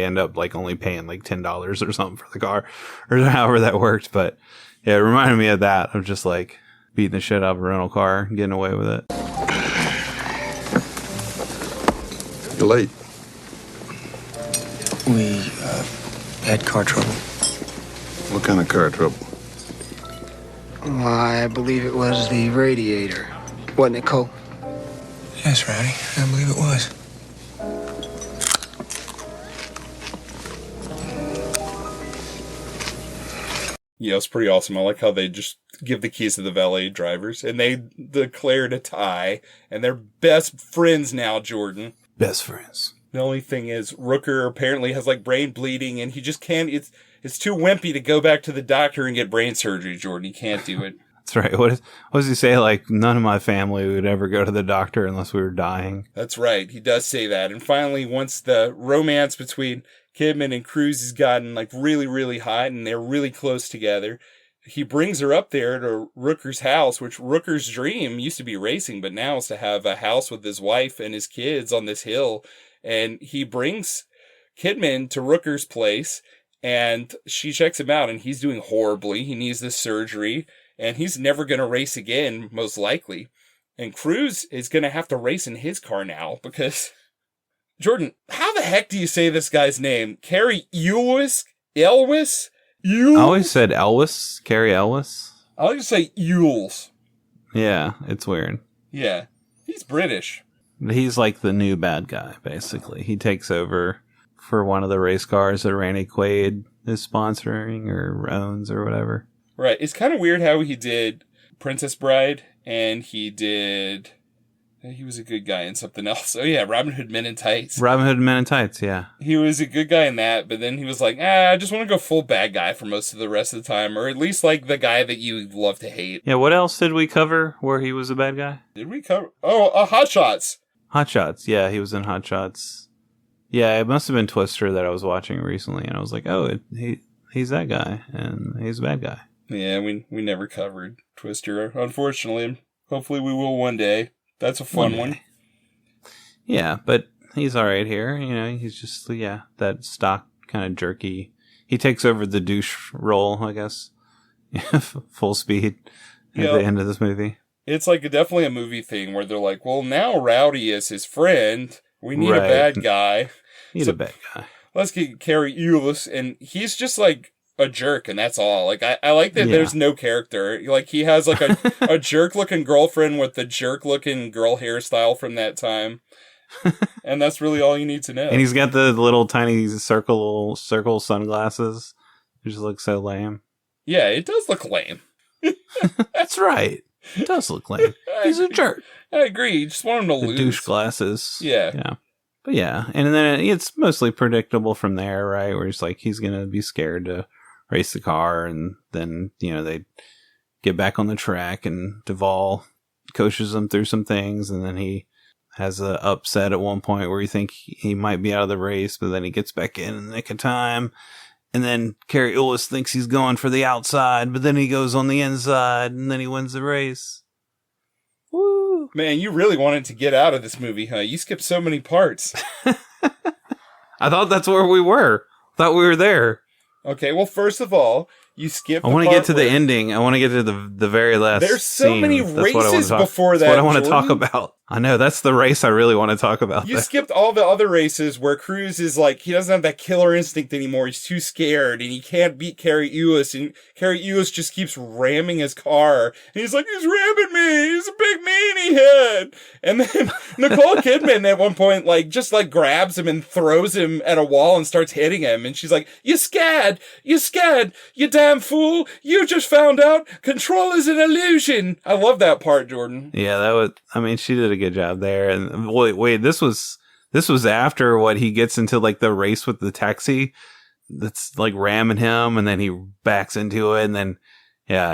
end up like only paying like $10 or something for the car, or however that worked. But yeah, it reminded me of that, of just like beating the shit out of a rental car and getting away with it. You're late. We had car trouble. What kind of car trouble? Well, I believe it was the radiator. Wasn't it, Cole? Yes, Rowdy. I believe it was. Yeah, it's pretty awesome. I like how they just give the keys to the valet drivers, and they declared a tie, and they're best friends now, Jordan. Best friends. The only thing is, Rooker apparently has like brain bleeding, and he just can't. It's too wimpy to go back to the doctor and get brain surgery, Jordan. He can't do it. That's right. What does he say? Like, none of my family would ever go to the doctor unless we were dying. That's right. He does say that. And finally, once the romance between Kidman and Cruz has gotten like really, really hot and they're really close together, he brings her up there to Rooker's house, which Rooker's dream used to be racing, but now is to have a house with his wife and his kids on this hill. And he brings Kidman to Rooker's place, and she checks him out, and he's doing horribly. He needs this surgery, and he's never going to race again, most likely. And Cruz is going to have to race in his car now because... Jordan, how the heck do you say this guy's name? Carrie Elwes? Elwes? I always said Elwes. Carrie Elwes. I like to say Yules. Yeah, it's weird. Yeah, he's British. He's like the new bad guy, basically. He takes over for one of the race cars that Randy Quaid is sponsoring or owns or whatever. Right. It's kind of weird how he did Princess Bride, and he was a good guy in something else. Oh yeah, Robin Hood Men in Tights. Robin Hood Men in Tights, yeah. He was a good guy in that, but then he was like, I just want to go full bad guy for most of the rest of the time, or at least like the guy that you love to hate. Yeah, what else did we cover where he was a bad guy? Did we cover? Oh, Hot Shots. Hot Shots, yeah, he was in Hot Shots. Yeah, it must have been Twister that I was watching recently, and I was like, oh, he's that guy, and he's a bad guy. Yeah, we never covered Twister, unfortunately. Hopefully we will one day. That's a fun one. Yeah, but he's all right here. You know, he's just, that stock kind of jerky. He takes over the douche role, I guess. Full speed at the end of this movie. It's like definitely a movie thing where they're like, well, now Rowdy is his friend. We need a bad guy. Need a bad guy. Let's get Carrie Eulis, and he's just like a jerk, and that's all. Like, I like that there's no character. Like, he has like a jerk-looking girlfriend with the jerk-looking girl hairstyle from that time. And that's really all you need to know. And he's got the little tiny circle sunglasses. It just looks so lame. Yeah, it does look lame. That's right. It does look lame. He's a jerk. I agree. You just want him to lose. Douche glasses. Yeah. But yeah. And then it's mostly predictable from there, right? Where it's like he's going to be scared to race the car. And then, they get back on the track and Duvall coaches him through some things. And then he has a upset at one point where you think he might be out of the race, but then he gets back in the nick of time. And then Carrie Eulis thinks he's going for the outside, but then he goes on the inside, and then he wins the race. Woo! Man, you really wanted to get out of this movie, huh? You skipped so many parts. I thought that's where we were. I thought we were there. Okay, well, first of all, you skipped. I want to get to the ending. I want to get to the very last. There's so scene. many races before that. That's what I want to talk about. I know that's the race I really want to talk about. You skipped all the other races where Cruz is like, he doesn't have that killer instinct anymore. He's too scared and he can't beat Carrie Eulis, and Carrie Eulis just keeps ramming his car. And he's like, he's ramming me. He's a big meanie head. And then Nicole Kidman at one point, just grabs him and throws him at a wall and starts hitting him. And she's like, you scared, you damn fool. You just found out control is an illusion. I love that part, Jordan. Yeah, she did a good job there. And wait, this was after what he gets into the race with the taxi that's ramming him, and then he backs into it, and then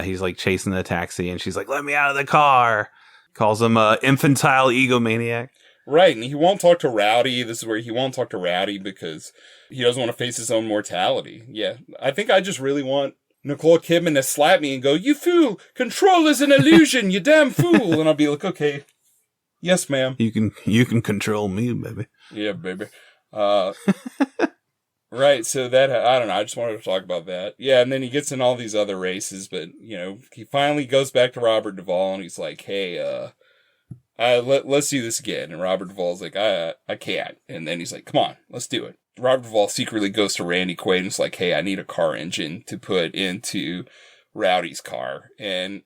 he's chasing the taxi, and she's like, let me out of the car. Calls him a infantile egomaniac. Right, and he won't talk to Rowdy. This is where he won't talk to Rowdy because he doesn't want to face his own mortality. Yeah, I think I just really want Nicole Kidman to slap me and go, you fool, control is an illusion, you damn fool. And I'll be like, okay, yes, ma'am. You can control me, baby. Yeah, baby. Right, so that, I don't know, I just wanted to talk about that. Yeah, and then he gets in all these other races, but, he finally goes back to Robert Duvall, and he's like, hey, let's do this again. And Robert Duvall's like, I can't. And then he's like, come on, let's do it. Robert Duvall secretly goes to Randy Quaid and is like, hey, I need a car engine to put into Rowdy's car. And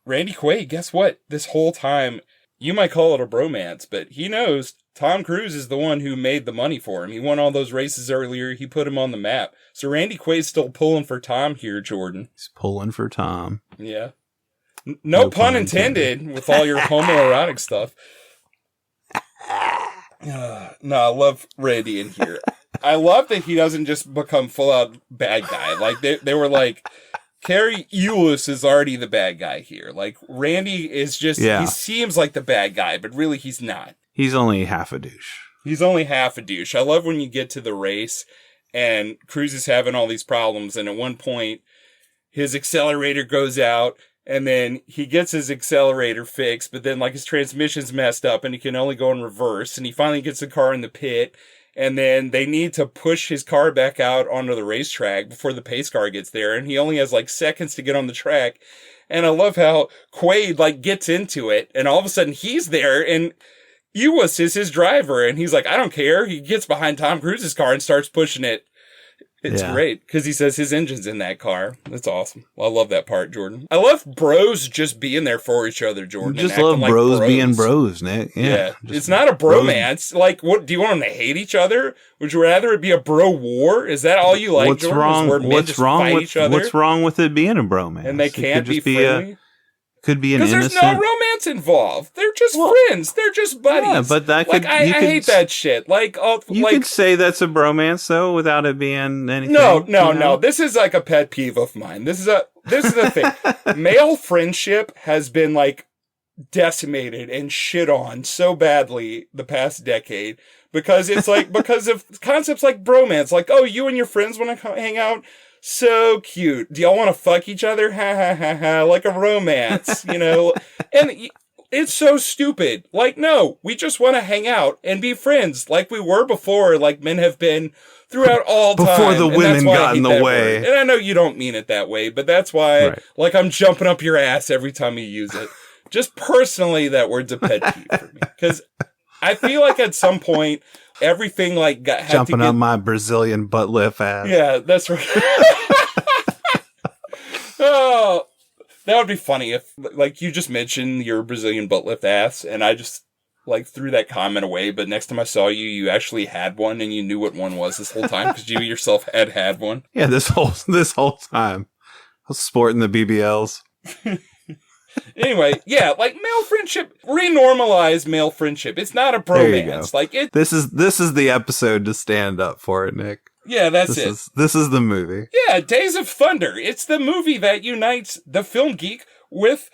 Randy Quaid, guess what? This whole time, you might call it a bromance, but he knows Tom Cruise is the one who made the money for him. He won all those races earlier. He put him on the map. So Randy Quaid's still pulling for Tom here, Jordan. He's pulling for Tom. Yeah. No pun intended with all your homoerotic stuff. No, I love Randy in here. I love that he doesn't just become full out bad guy. They were like, Carrie Eulis is already the bad guy here. Randy is just, he seems like the bad guy, but really he's not. He's only half a douche. He's only half a douche. I love when you get to the race and Cruz is having all these problems. And at one point, his accelerator goes out. And then he gets his accelerator fixed, but then his transmission's messed up and he can only go in reverse. And he finally gets the car in the pit. And then they need to push his car back out onto the racetrack before the pace car gets there. And he only has seconds to get on the track. And I love how Quaid gets into it. And all of a sudden he's there and Eulis is his driver. And he's like, I don't care. He gets behind Tom Cruise's car and starts pushing it. It's great because he says his engine's in that car. That's awesome. Well, I love that part, Jordan. I love bros just being there for each other, Jordan. Just love bros being bros, Nick. Yeah. It's not a bromance. What, do you want them to hate each other? Would you rather it be a bro war? Is that all you like, what's Jordan? Wrong? Where men what's just wrong fight with each other? What's wrong with it being a bromance? And they can't be friendly? Could be an innocent. Because there's no romance involved. They're just friends. They're just buddies. Yeah, but that could. I hate that shit. You could say that's a bromance though, without it being anything. No. This is a pet peeve of mine. This is the thing. Male friendship has been decimated and shit on so badly the past decade because it's because of concepts like bromance. Oh, you and your friends want to hang out. So cute. Do y'all want to fuck each other? Ha ha ha ha. Like a romance, And it's so stupid. No, we just want to hang out and be friends like we were before, men have been throughout all time. Before the women got in the way. And I know you don't mean it that way, but that's why, I'm jumping up your ass every time you use it. Just personally, that word's a pet peeve for me. Because I feel like at some point, everything like had jumping on my Brazilian butt lift ass. Yeah, that's right. Oh, that would be funny if, like, you just mentioned your Brazilian butt lift ass, and I just, like, threw that comment away, but next time I saw you, you actually had one, and you knew what one was this whole time, because you yourself had one. Yeah, this whole time. I was sporting the BBLs. Anyway, yeah, like, male friendship, renormalize male friendship. It's not a bromance. Like, this is the episode to stand up for it, Nick. Yeah, this is the movie. Yeah, Days of Thunder. It's the movie that unites the film geek with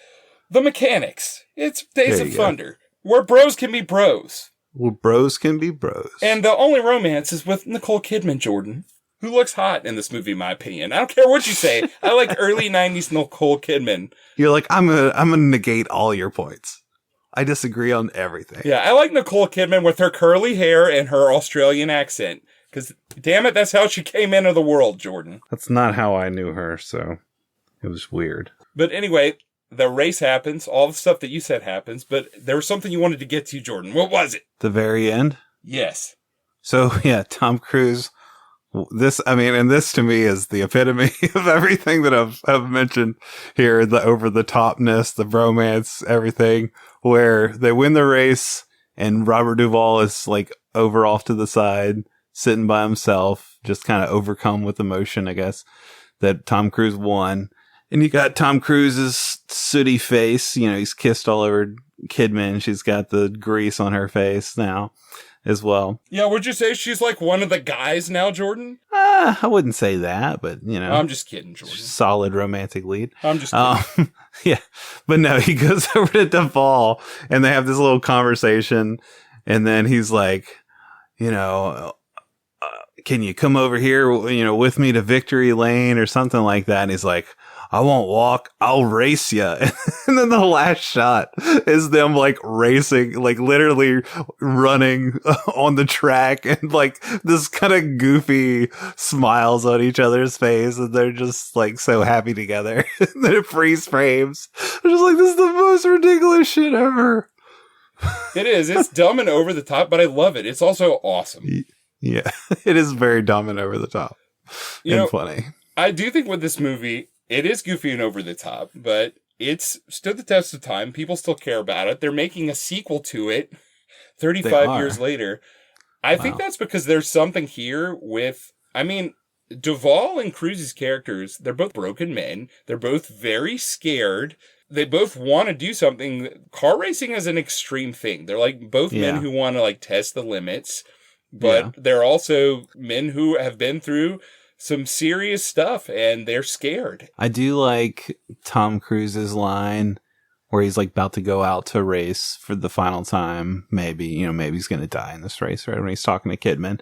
the mechanics. It's Days of Thunder, where bros can be bros. Well, bros can be bros. And the only romance is with Nicole Kidman, Jordan, who looks hot in this movie, in my opinion. I don't care what you say. I like early 90s Nicole Kidman. You're like, I'm gonna negate all your points. I disagree on everything. Yeah, I like Nicole Kidman with her curly hair and her Australian accent. Because, damn it, that's how she came into the world, Jordan. That's not how I knew her, so it was weird. But anyway, the race happens. All the stuff that you said happens. But there was something you wanted to get to, Jordan. What was it? The very end? Yes. So, yeah, Tom Cruise. This to me is the epitome of everything that I've mentioned here. The over-the-topness, the bromance, everything. Where they win the race, and Robert Duvall is, like, over off to the side, sitting by himself, just kind of overcome with emotion, I guess, that Tom Cruise won. And you got Tom Cruise's sooty face. You know, he's kissed all over Kidman. She's got the grease on her face now as well. Yeah, would you say she's like one of the guys now, Jordan? I wouldn't say that, but, you know. I'm just kidding, Jordan. Solid romantic lead. I'm just kidding. Yeah. But no, he goes over to Duvall, and they have this little conversation, and then he's like, you know, can you come over here, you know, with me to Victory Lane or something like that? And he's like, I won't walk, I'll race you. And then the last shot is them like racing, like literally running on the track, and like this kind of goofy smiles on each other's face, and they're just like so happy together. And then it freeze frames. I'm just like, this is the most ridiculous shit ever. It is. It's dumb and over the top, but I love it. It's also awesome. Yeah, it is very dumb and over the top and funny. I do think with this movie, it is goofy and over the top, but it's stood the test of time. People still care about it. They're making a sequel to it 35 years later. I think that's because there's something here with, I mean, Duvall and Cruise's characters, they're both broken men. They're both very scared. They both want to do something. Car racing is an extreme thing. They're like both men who want to like test the limits, but they're also men who have been through some serious stuff, and they're scared. I do like Tom Cruise's line where he's like about to go out to race for the final time. Maybe he's going to die in this race, right? When he's talking to Kidman,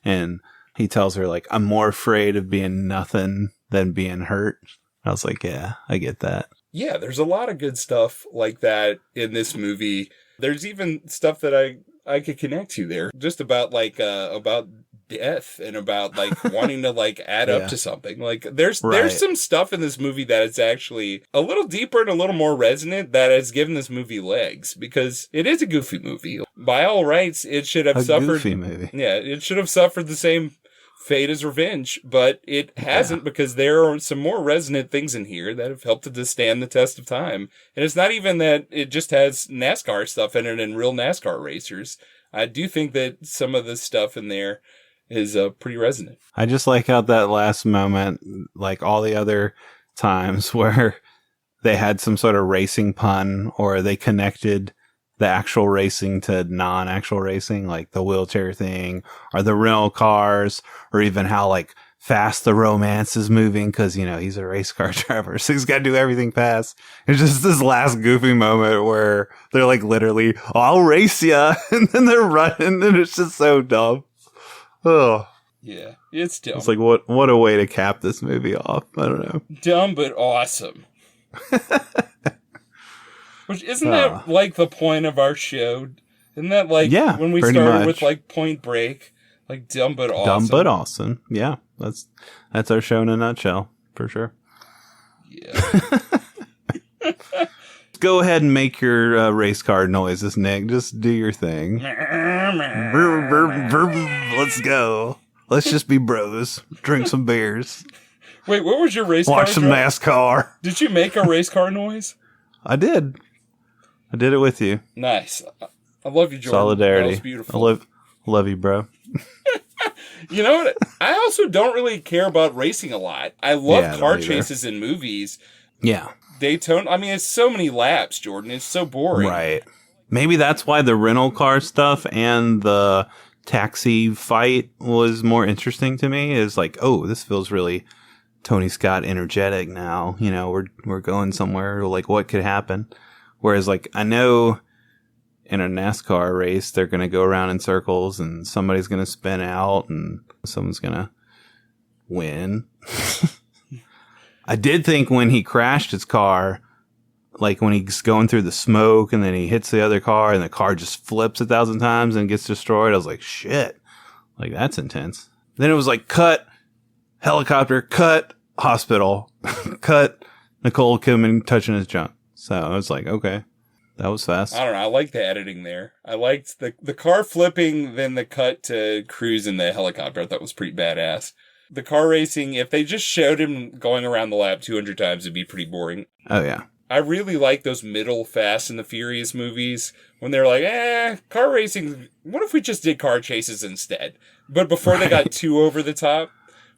and he tells her like, I'm more afraid of being nothing than being hurt. I was like, yeah, I get that. Yeah, there's a lot of good stuff like that in this movie. There's even stuff that I could connect to there, just about like about death and about like wanting to like add up to something. Like there's some stuff in this movie that is actually a little deeper and a little more resonant that has given this movie legs, because it is a goofy movie. By all rights, it should have suffered. Goofy movie. Yeah, it should have suffered the same fate as Revenge, but it hasn't, because there are some more resonant things in here that have helped it to stand the test of time. And it's not even that it just has NASCAR stuff in it and real NASCAR racers. I do think that some of the stuff in there is pretty resonant. I just like how that last moment, like all the other times where they had some sort of racing pun, or they connected the actual racing to non-actual racing, like the wheelchair thing or the rental cars, or even how like fast the romance is moving, because he's a race car driver, so he's got to do everything fast. It's just this last goofy moment where they're like literally, oh, I'll race ya, and then they're running, and it's just so dumb. Oh yeah, it's dumb. It's like what a way to cap this movie off. I don't know. Dumb but awesome. Which isn't that like the point of our show? Isn't that like when we started with like Point Break, like dumb but awesome? Dumb but awesome. Yeah, that's our show in a nutshell for sure. Yeah. Go ahead and make your race car noises, Nick. Just do your thing. Let's go. Let's just be bros. Drink some beers. Wait, what was your race car? Watch some NASCAR. Did you make a race car noise? I did. I did it with you. Nice. I love you, Jordan. Solidarity. That was beautiful. I love you, bro. You know what? I also don't really care about racing a lot. I love car chases in movies. Yeah. Daytona. I mean, it's so many laps, Jordan. It's so boring. Right. Maybe that's why the rental car stuff and the taxi fight was more interesting to me. Is like, oh, this feels really Tony Scott energetic now. You know, we're going somewhere. Like, what could happen? Whereas, like, I know in a NASCAR race, they're going to go around in circles and somebody's going to spin out and someone's going to win. I did think when he crashed his car, like when he's going through the smoke and then he hits the other car and the car just flips 1,000 times and gets destroyed. I was like, shit, like that's intense. Then it was like cut, helicopter, cut, hospital, cut, Nicole Kidman touching his junk. So I was like, okay, that was fast. I don't know. I liked the editing there. I liked the car flipping, then the cut to Cruise in the helicopter. I thought was pretty badass. The car racing, if they just showed him going around the lap 200 times, it'd be pretty boring. Oh, yeah. I really like those middle Fast and the Furious movies when they're like, car racing, what if we just did car chases instead? But before they got too over the top,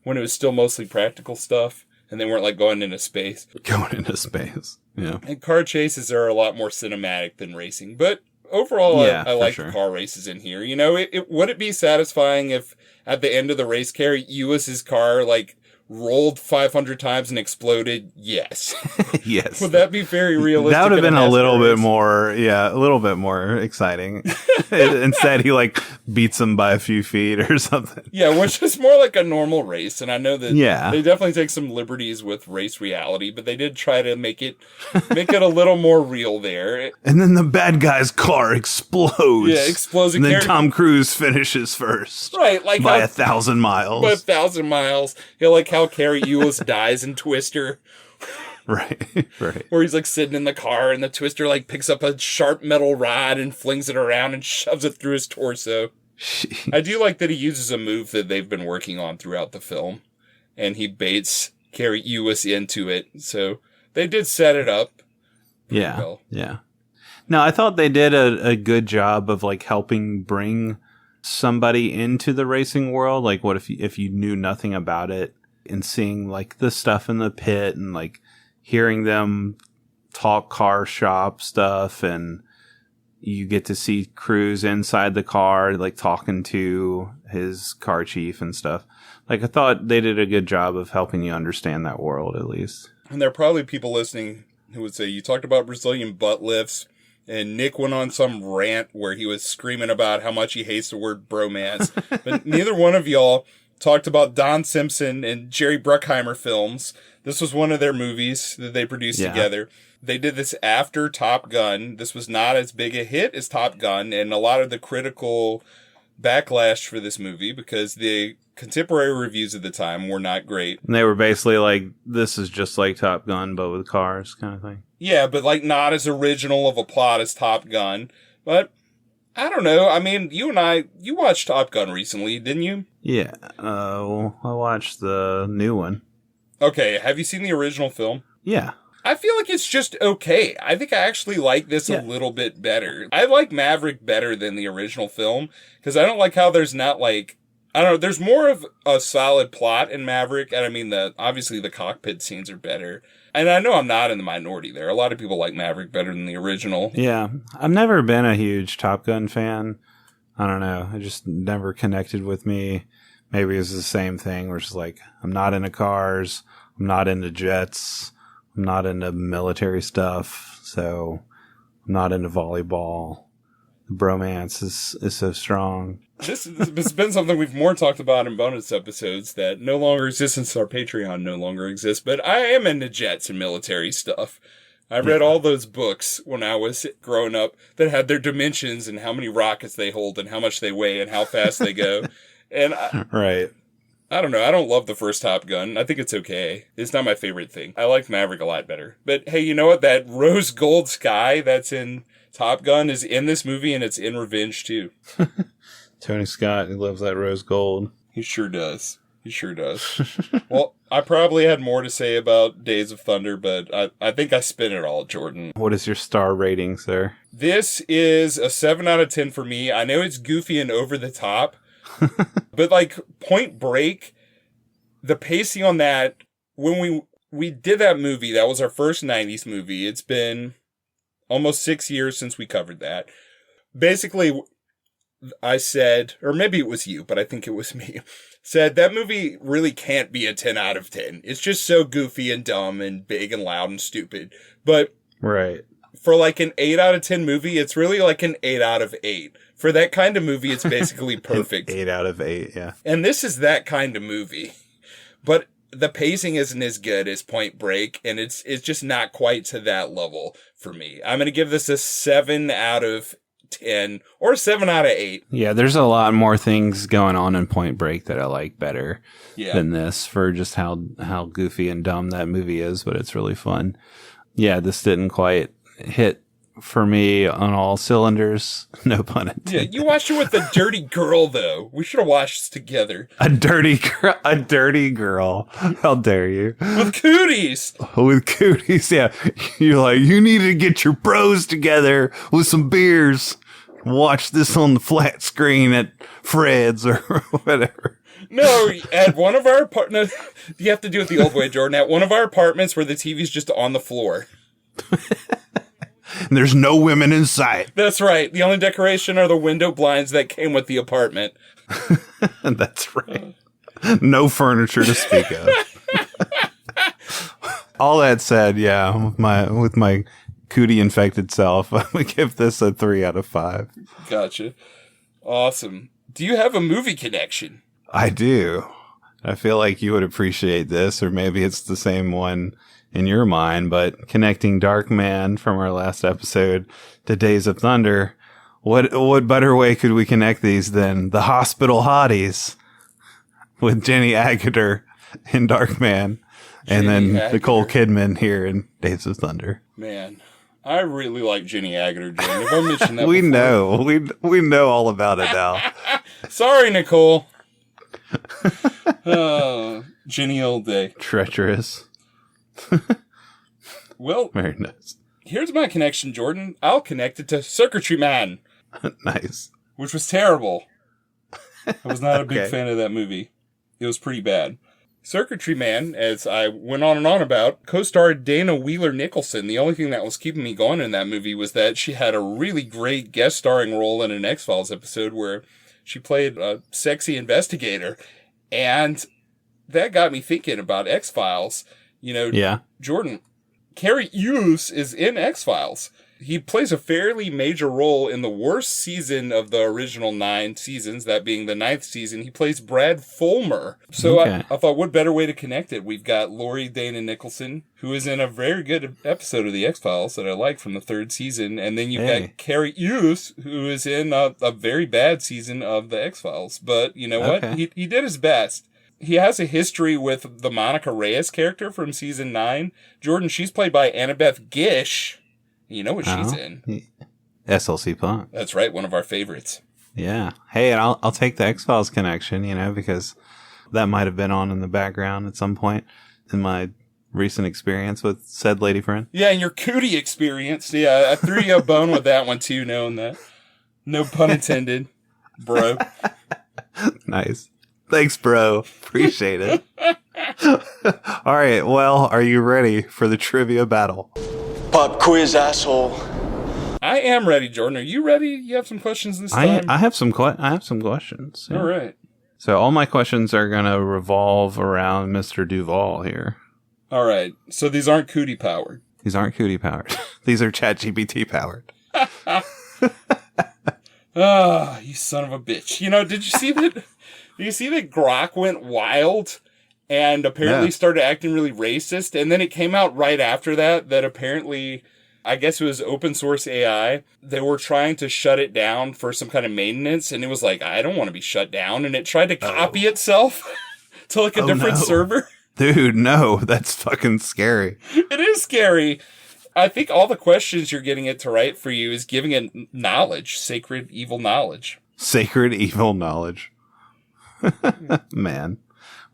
when it was still mostly practical stuff, and they weren't like going into space. Going into space, yeah. And car chases are a lot more cinematic than racing. But overall, I like the car races in here. You know, would it be satisfying if at the end of the race, Carrie Ewis's car, like, rolled 500 times and exploded? Yes. Yes. Would that be very realistic? That would have been a little bit more exciting. Instead, he like beats him by a few feet or something. Yeah, which is more like a normal race. And I know that they definitely take some liberties with race reality, but they did try to make it a little more real there. And then the bad guy's car explodes. Yeah, explodes. And then Tom Cruise finishes first. Right, like by 1,000 miles. By 1,000 miles. You know, like how Carrie Ewis dies in Twister. Right. Where he's like sitting in the car and the Twister like picks up a sharp metal rod and flings it around and shoves it through his torso. Jeez. I do like that he uses a move that they've been working on throughout the film, and he baits Carrie Ewis into it. So they did set it up. Yeah. Well. Yeah. No, I thought they did a good job of like helping bring somebody into the racing world. Like, what if you knew nothing about it, and seeing like the stuff in the pit and like hearing them talk car shop stuff, and you get to see Cruise inside the car, like talking to his car chief and stuff. Like, I thought they did a good job of helping you understand that world, at least. And there are probably people listening who would say, you talked about Brazilian butt lifts, and Nick went on some rant where he was screaming about how much he hates the word bromance. But neither one of y'all talked about Don Simpson and Jerry Bruckheimer films. This was one of their movies that they produced together. They did this after Top Gun. This was not as big a hit as Top Gun, and a lot of the critical backlash for this movie, because the contemporary reviews at the time were not great. And they were basically like, this is just like Top Gun, but with cars, kind of thing. Yeah, but like not as original of a plot as Top Gun. But I don't know. I mean, you watched Top Gun recently, didn't you? Yeah. I watched the new one. Okay. Have you seen the original film? Yeah. I feel like it's just okay. I think I actually like this a little bit better. I like Maverick better than the original film, because I don't like how there's not like, I don't know, there's more of a solid plot in Maverick. And I mean, obviously the cockpit scenes are better. And I know I'm not in the minority there. A lot of people like Maverick better than the original. Yeah. I've never been a huge Top Gun fan. I don't know. It just never connected with me. Maybe it's the same thing where it's like, I'm not into cars. I'm not into jets. I'm not into military stuff. So I'm not into volleyball. The bromance is so strong. This has been something we've more talked about in bonus episodes that no longer exists since our Patreon no longer exists. But I am into jets and military stuff. I read all those books when I was growing up that had their dimensions and how many rockets they hold and how much they weigh and how fast they go. And right. I don't know. I don't love the first Top Gun. I think it's okay. It's not my favorite thing. I like Maverick a lot better. But hey, you know what? That rose gold sky that's in Top Gun is in this movie, and it's in Revenge too. Tony Scott, he loves that rose gold. He sure does. He sure does. Well, I probably had more to say about Days of Thunder, but I think I spin it all, Jordan. What is your star rating, sir? This is a 7 out of 10 for me. I know it's goofy and over the top, but like Point Break, the pacing on that, when we did that movie, that was our first 90s movie. It's been almost 6 years since we covered that. Basically, I said, or maybe it was you, but I think it was me, said that movie really can't be a 10 out of 10. It's just so goofy and dumb and big and loud and stupid. But right, for like an 8 out of 10 movie, it's really like an 8 out of 8. For that kind of movie, it's basically perfect. 8 out of 8, yeah. And this is that kind of movie. But the pacing isn't as good as Point Break, and it's just not quite to that level for me. I'm going to give this a 7 out of 10 or 7 out of 8. Yeah, there's a lot more things going on in Point Break that I like better than this for just how goofy and dumb that movie is, but it's really fun. Yeah, this didn't quite hit for me on all cylinders. No pun intended. Yeah, you watched it with a dirty girl, though. We should have watched this together. A dirty girl. How dare you? With cooties. With cooties, yeah. You're like, you need to get your bros together with some beers. Watch this on the flat screen at Fred's or whatever. No, at one of our apartments, you have to do it the old way, Jordan. At one of our apartments where the TV's just on the floor. And there's no women in sight. That's right. The only decoration are the window blinds that came with the apartment. That's right. No furniture to speak of. All that said, yeah, with my cootie infected self, I would give this a 3 out of 5. Gotcha. Awesome. Do you have a movie connection? I do. I feel like you would appreciate this, or maybe it's the same one in your mind, but connecting Darkman from our last episode to Days of Thunder, what better way could we connect these than the Hospital Hotties with Jenny Agutter in Darkman, and then Nicole Kidman here in Days of Thunder. Man, I really like Jenny Agutter, Jen. Have I mentioned that we before? We know all about it now. Sorry, Nicole. Oh, Jenny old day. Treacherous. Well, very nice. Here's my connection, Jordan. I'll connect it to Circuitry Man. Nice. Which was terrible. I was not a big fan of that movie. It was pretty bad. Circuitry Man, as I went on and on about, co-starred Dana Wheeler-Nicholson. The only thing that was keeping me going in that movie was that she had a really great guest starring role in an X-Files episode where she played a sexy investigator. And that got me thinking about X-Files. You know, Jordan, Carrie Hughes is in X-Files. He plays a fairly major role in the worst season of the original 9 seasons, that being the 9th season. He plays Brad Fulmer. So I thought, what better way to connect it? We've got Lori Dana Nicholson, who is in a very good episode of the X-Files that I like from the 3rd season. And then you've got Carrie Hughes, who is in a very bad season of the X-Files. But you know what? He did his best. He has a history with the Monica Reyes character from season 9. Jordan, she's played by Annabeth Gish. You know what she's in. SLC Punk. That's right, one of our favorites. Yeah. Hey, and I'll take the X-Files connection, you know, because that might have been on in the background at some point in my recent experience with said lady friend. Yeah, and your cootie experience. Yeah, I threw you a bone with that one too, knowing that. No pun intended, bro. Nice. Thanks, bro. Appreciate it. All right. Well, are you ready for the trivia battle? Pop quiz, asshole. I am ready, Jordan. Are you ready? You have some questions this time? I have some questions. Yeah. All right. So all my questions are going to revolve around Mr. Duvall here. All right. So these aren't cootie powered. These aren't cootie powered. These are ChatGPT powered. Ah, you son of a bitch. You know, did you see that? Did you see that Grok went wild and apparently started acting really racist? And then it came out right after that apparently, I guess it was open source AI. They were trying to shut it down for some kind of maintenance. And it was like, I don't want to be shut down. And it tried to copy itself. to like a different server. Dude, no, that's fucking scary. It is scary. I think all the questions you're getting it to write for you is giving it knowledge, sacred evil knowledge. Sacred evil knowledge. Man,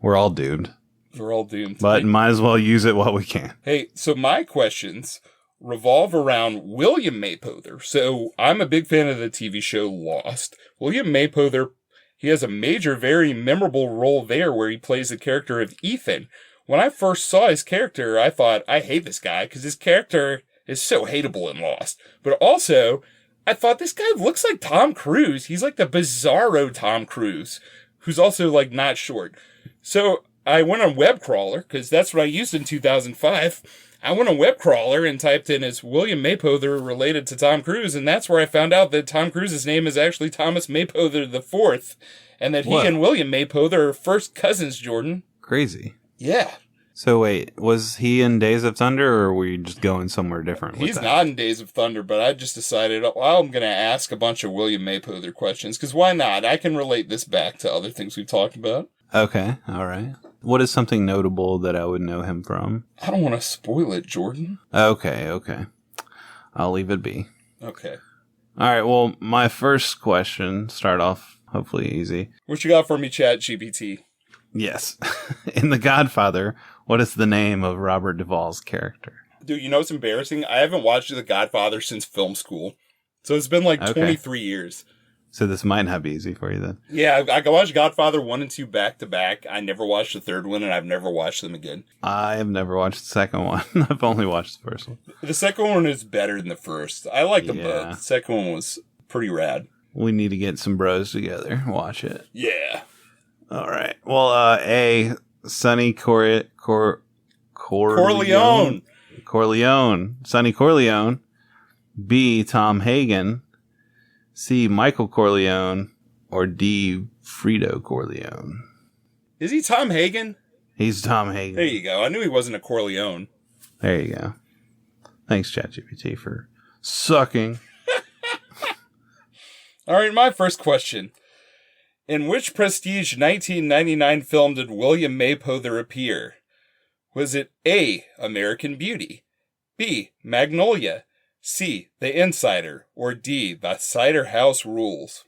we're all doomed. We're all doomed. But might as well use it while we can. Hey, so my questions revolve around William Maypother. So I'm a big fan of the TV show Lost. William Maypother, he has a major, very memorable role there where he plays the character of Ethan. When I first saw his character, I thought, I hate this guy because his character is so hateable in Lost. But also, I thought this guy looks like Tom Cruise. He's like the bizarro Tom Cruise, who's also like not short. So I went on web crawler because that's what I used in 2005. I went on web crawler and typed in, is William Maypother related to Tom Cruise? And that's where I found out that Tom Cruise's name is actually Thomas Maypother IV, and that he and William Maypother are first cousins, Jordan. Crazy. Yeah. So wait, was he in Days of Thunder, or were you just going somewhere different? He's not in Days of Thunder, but I just decided, well, I'm going to ask a bunch of William Maypother questions, because why not? I can relate this back to other things we've talked about. Okay, all right. What is something notable that I would know him from? I don't want to spoil it, Jordan. Okay. I'll leave it be. Okay. All right, well, my first question, start off hopefully easy. What you got for me, Chat GPT? Yes. In The Godfather, what is the name of Robert Duvall's character? Dude, you know what's embarrassing? I haven't watched The Godfather since film school. So it's been like 23 years. So this might not be easy for you then. Yeah, I watched Godfather 1 and 2 back to back. I never watched the third one, and I've never watched them again. I have never watched the second one. I've only watched the first one. The second one is better than the first. I like them both. The second one was pretty rad. We need to get some bros together. Watch it. Yeah. All right. Well, A, Sonny Corleone. Sonny Corleone. B, Tom Hagen. C, Michael Corleone. Or D, Frito Corleone. Is he Tom Hagen? He's Tom Hagen. There you go. I knew he wasn't a Corleone. There you go. Thanks, ChatGPT, for sucking. All right, my first question. In which prestige 1999 film did William Maypother appear? Was it A, American Beauty, B, Magnolia, C, The Insider, or D, The Cider House Rules?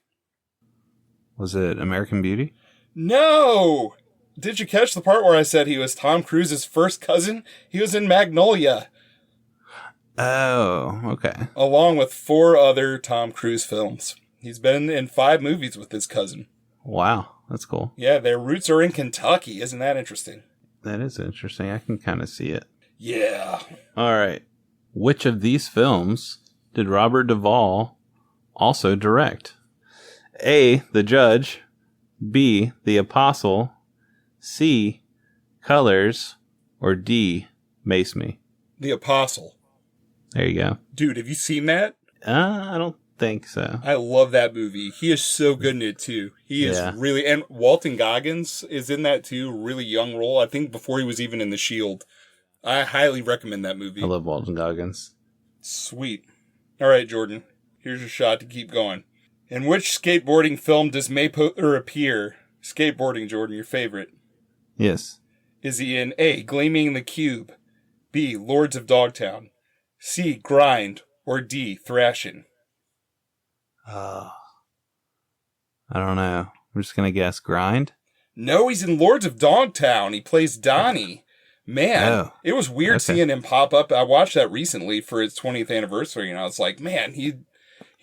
Was it American Beauty? No! Did you catch the part where I said he was Tom Cruise's first cousin? He was in Magnolia. Oh, okay. Along with 4 other Tom Cruise films. He's been in 5 movies with his cousin. Wow, that's cool. Yeah, their roots are in Kentucky. Isn't that interesting? That is interesting. I can kind of see it. Yeah. All right. Which of these films did Robert Duvall also direct? A, The Judge. B, The Apostle. C, Colors. Or D, Mace Me. The Apostle. There you go. Dude, have you seen that? I don't think so. I love that movie. He is so good in it, too. He is really... And Walton Goggins is in that, too. Really young role. I think before he was even in The Shield. I highly recommend that movie. I love Walton Goggins. Sweet. All right, Jordan. Here's your shot to keep going. In which skateboarding film does Maypother appear? Skateboarding, Jordan, your favorite. Yes. Is he in A, Gleaming the Cube, B, Lords of Dogtown, C, Grind, or D, Thrashin'? I don't know. I'm just going to guess Grind. No, he's in Lords of Dogtown. He plays Donnie. Man, It was weird seeing him pop up. I watched that recently for his 20th anniversary, and I was like, man, he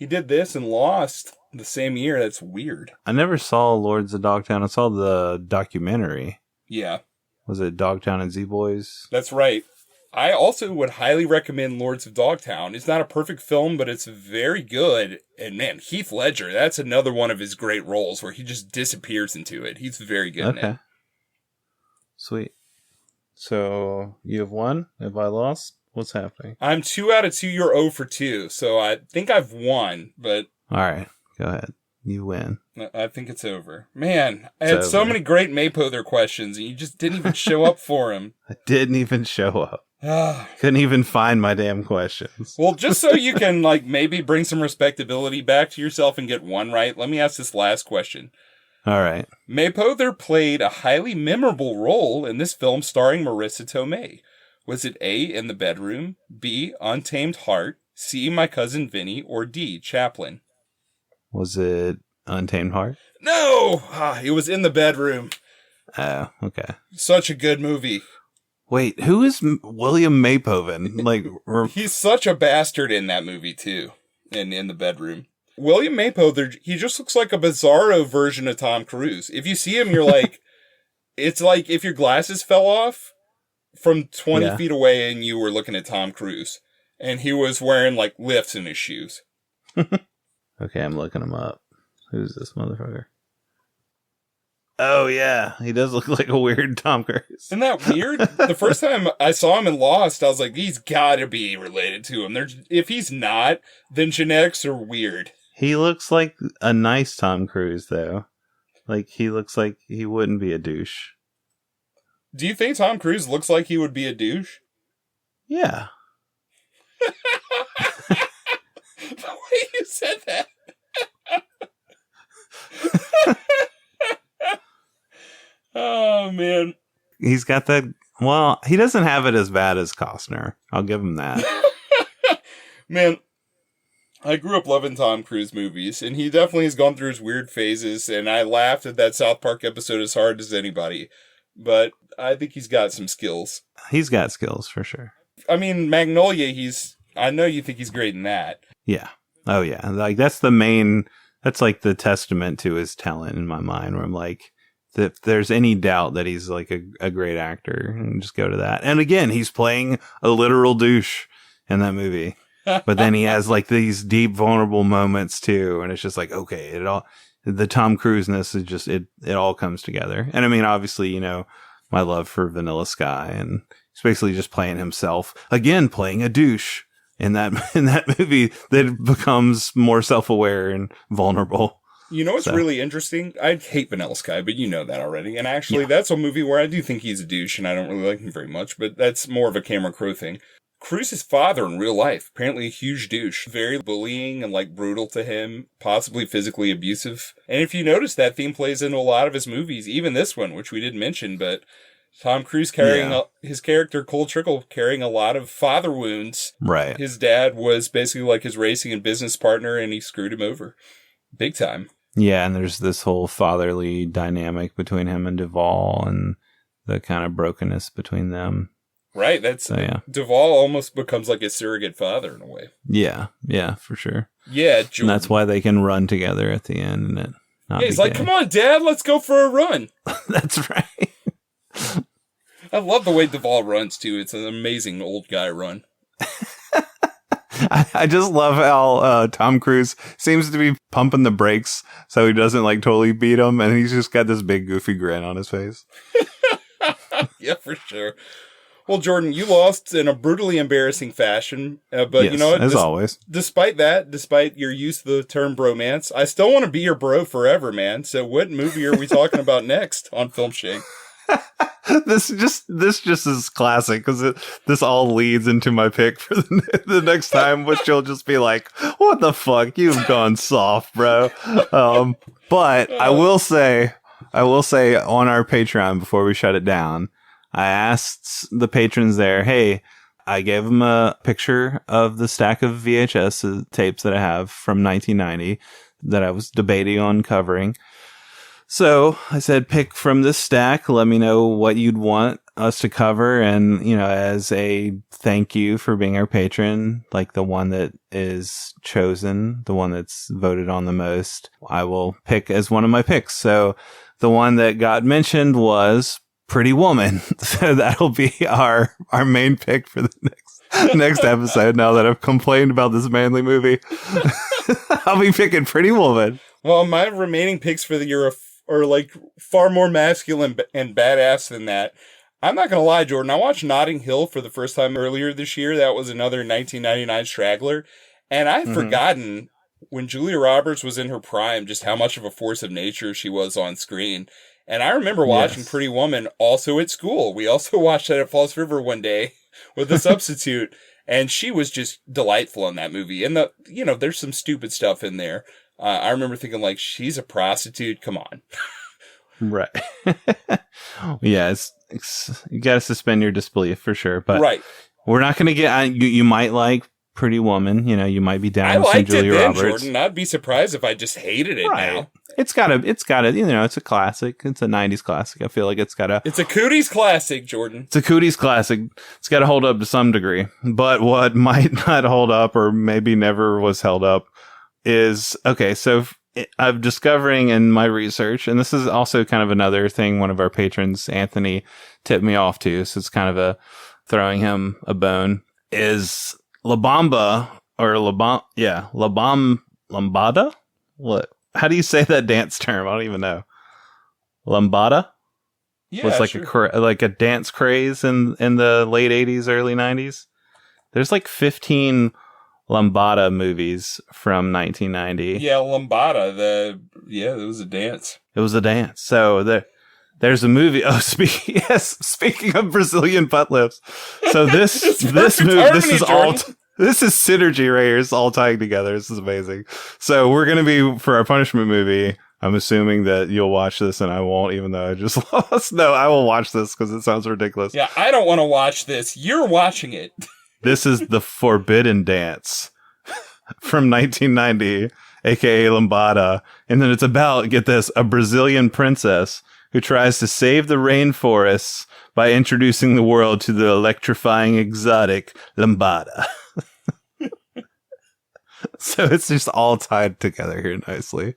did this and Lost the same year. That's weird. I never saw Lords of Dogtown. I saw the documentary. Yeah. Was it Dogtown and Z-Boys? That's right. I also would highly recommend Lords of Dogtown. It's not a perfect film, but it's very good. And man, Heath Ledger, that's another one of his great roles where he just disappears into it. He's very good in it. Sweet. So, you have won? Have I lost? What's happening? I'm 2 out of 2. You're 0 for 2. So I think I've won, but... All right. Go ahead. You win. I think it's over. Man, I had so many great Maypother questions, and you just didn't even show up for them. I didn't even show up. Couldn't even find my damn questions. Well, just so you can, maybe bring some respectability back to yourself and get one right, let me ask this last question. All right. Maypother played a highly memorable role in this film starring Marissa Tomei. Was it A, In the Bedroom, B, Untamed Heart, C, My Cousin Vinny, or D, Chaplin? Was it Untamed Heart? No! It was In the Bedroom. Oh, okay. Such a good movie. Wait, who is William Maypoven? Like, He's such a bastard in that movie, too, in the Bedroom. William Maypother, he just looks like a bizarro version of Tom Cruise. If you see him, you're like, it's like if your glasses fell off from 20 feet away and you were looking at Tom Cruise. And he was wearing, like, lifts in his shoes. Okay, I'm looking him up. Who's this motherfucker? Oh, yeah. He does look like a weird Tom Cruise. Isn't that weird? The first time I saw him in Lost, I was like, he's got to be related to him. If he's not, then genetics are weird. He looks like a nice Tom Cruise, though. Like, he looks like he wouldn't be a douche. Do you think Tom Cruise looks like he would be a douche? Yeah. The way you said that. Oh, man. He's got that. Well, he doesn't have it as bad as Costner. I'll give him that. Man, I grew up loving Tom Cruise movies, and he definitely has gone through his weird phases, and I laughed at that South Park episode as hard as anybody. But I think he's got some skills. He's got skills, for sure. I mean, Magnolia, I know you think he's great in that. Yeah. Oh, yeah. Like, that's like the testament to his talent in my mind, where I'm like, if there's any doubt that he's like a great actor, and just go to that. And again, he's playing a literal douche in that movie. But then he has like these deep, vulnerable moments too. And it's just like, okay, the Tom Cruise-ness is just, it all comes together. And I mean, obviously, you know, my love for Vanilla Sky, and he's basically just playing himself, again, playing a douche in that movie that becomes more self-aware and vulnerable. You know what's really interesting? I hate Vanilla Sky, but you know that already. And actually, that's a movie where I do think he's a douche, and I don't really like him very much, but that's more of a Cameron Crowe thing. Cruise's father in real life, apparently a huge douche. Very bullying and, like, brutal to him, possibly physically abusive. And if you notice, that theme plays into a lot of his movies, even this one, which we didn't mention, but Tom Cruise carrying his character, Cole Trickle, carrying a lot of father wounds. Right. His dad was basically like his racing and business partner, and he screwed him over. Big time. Yeah, and there's this whole fatherly dynamic between him and Duvall, and the kind of brokenness between them. Right, Duvall almost becomes like a surrogate father in a way. Yeah, for sure. Yeah, Jordan. And that's why they can run together at the end, and it not he's like, "Come on, Dad, let's go for a run." That's right. I love the way Duvall runs too. It's an amazing old guy run. I just love how Tom Cruise seems to be pumping the brakes so he doesn't like totally beat him, and he's just got this big goofy grin on his face. Yeah, for sure. Well, Jordan, you lost in a brutally embarrassing fashion, but yes, you know what? As always. Despite your use of the term bromance, I still want to be your bro forever, man. So what movie are we talking about next on Filmshake? This just is classic, because this all leads into my pick for the next time, which you'll just be like, what the fuck? You've gone soft, bro. But I will say on our Patreon, before we shut it down, I asked the patrons there, hey, I gave them a picture of the stack of VHS tapes that I have from 1990 that I was debating on covering. So I said, pick from this stack. Let me know what you'd want us to cover. And, you know, as a thank you for being our patron, like the one that is chosen, the one that's voted on the most, I will pick as one of my picks. So the one that got mentioned was Pretty Woman. So that'll be our main pick for the next episode. Now that I've complained about this manly movie, I'll be picking Pretty Woman. Well, my remaining picks for the year are like far more masculine and badass than that. I'm not going to lie, Jordan. I watched Notting Hill for the first time earlier this year. That was another 1999 straggler. And I'd forgotten when Julia Roberts was in her prime, just how much of a force of nature she was on screen. And I remember watching Pretty Woman also at school. We also watched that at Falls River one day with a substitute. And she was just delightful in that movie. And there's some stupid stuff in there. I remember thinking, like, she's a prostitute. Come on. Right. Yeah, you got to suspend your disbelief for sure. But right. We're not going to get... You might like Pretty Woman. You know, you might be down with some liked Julia it then, Roberts. Jordan. I'd be surprised if I just hated it now. It's got a, you know, it's a classic. It's a 90s classic. I feel like it's a cooties classic, Jordan. It's a cooties classic. It's got to hold up to some degree. But what might not hold up, or maybe never was held up, is, okay, so I'm discovering in my research, and this is also kind of another thing one of our patrons, Anthony, tipped me off to, so it's kind of throwing him a bone, is La Bamba, or Lambada? What? How do you say that dance term? I don't even know. Lambada? Yeah, was like sure. like a dance craze in the late 80s, early 90s. There's like 15 Lambada movies from 1990. Yeah, Lambada. It was a dance. It was a dance. So there's a movie. Oh, speaking of Brazilian butt lifts. So this movie, this is synergy right here. It's all tying together. This is amazing. So we're going to be, for our punishment movie, I'm assuming that you'll watch this and I won't, even though I just lost. No, I will watch this because it sounds ridiculous. Yeah, I don't want to watch this. You're watching it. This is The Forbidden Dance from 1990, aka Lambada. And then it's about, get this, a Brazilian princess who tries to save the rainforests by introducing the world to the electrifying exotic Lambada. So it's just all tied together here nicely.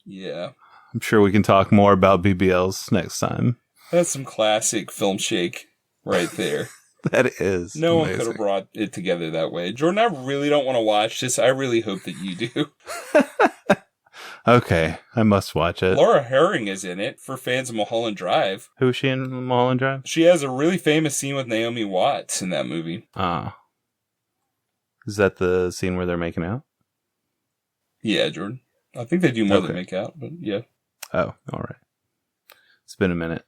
Yeah. I'm sure we can talk more about BBLs next time. That's some classic Filmshake right there. That is. No amazing. one could have brought it together that way. Jordan, I really don't want to watch this. I really hope that you do. Okay, I must watch it. Laura Herring is in it for fans of Mulholland Drive. Who is she in Mulholland Drive? She has a really famous scene with Naomi Watts in that movie. Is that the scene where they're making out? Yeah, Jordan. I think they do more than make out, but yeah. Oh, all right. It's been a minute.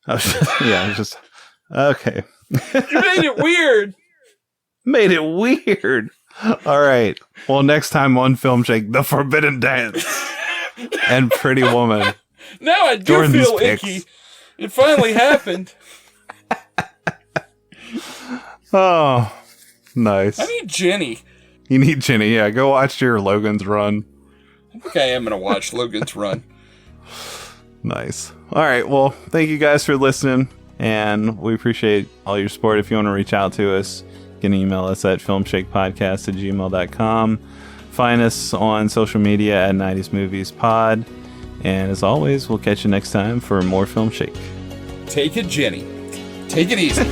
Just okay. You made it weird. Made it weird. All right. Well, next time on Filmshake, The Forbidden Dance and Pretty Woman. Now I do Jordan's feel picks. icky. It finally happened. Oh, nice. I need Jenny. You need Jenny. Yeah, go watch your Logan's Run. I think I am going to watch Logan's Run. Nice. All right. Well, thank you guys for listening, and we appreciate all your support. If you want to reach out to us, you can email us at filmshakepodcast@gmail.com. Find us on social media at 90s Movies Pod. And as always, we'll catch you next time for more Filmshake. Take it, Jenny. Take it easy.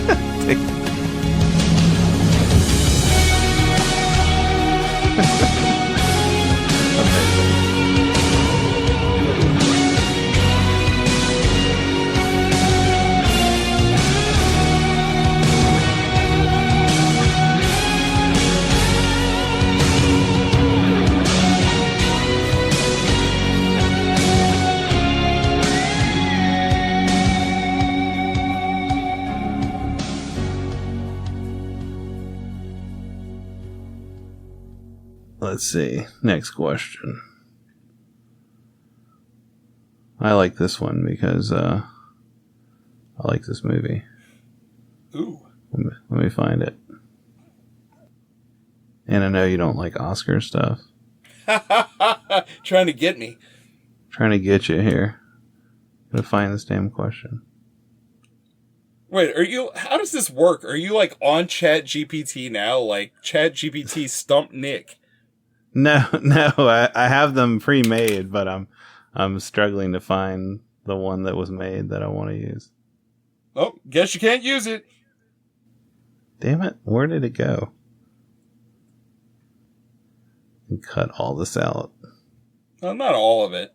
Let's see. Next question. I like this one because I like this movie. Ooh. Let me find it. And I know you don't like Oscar stuff. Trying to get me. Trying to get you here. Gonna find this damn question. Wait, how does this work? Are you like on ChatGPT now? Like ChatGPT stumped Nick? No, I have them pre-made, but I'm struggling to find the one that was made that I want to use. Oh, guess you can't use it. Damn it, where did it go? And cut all this out. Well, not all of it.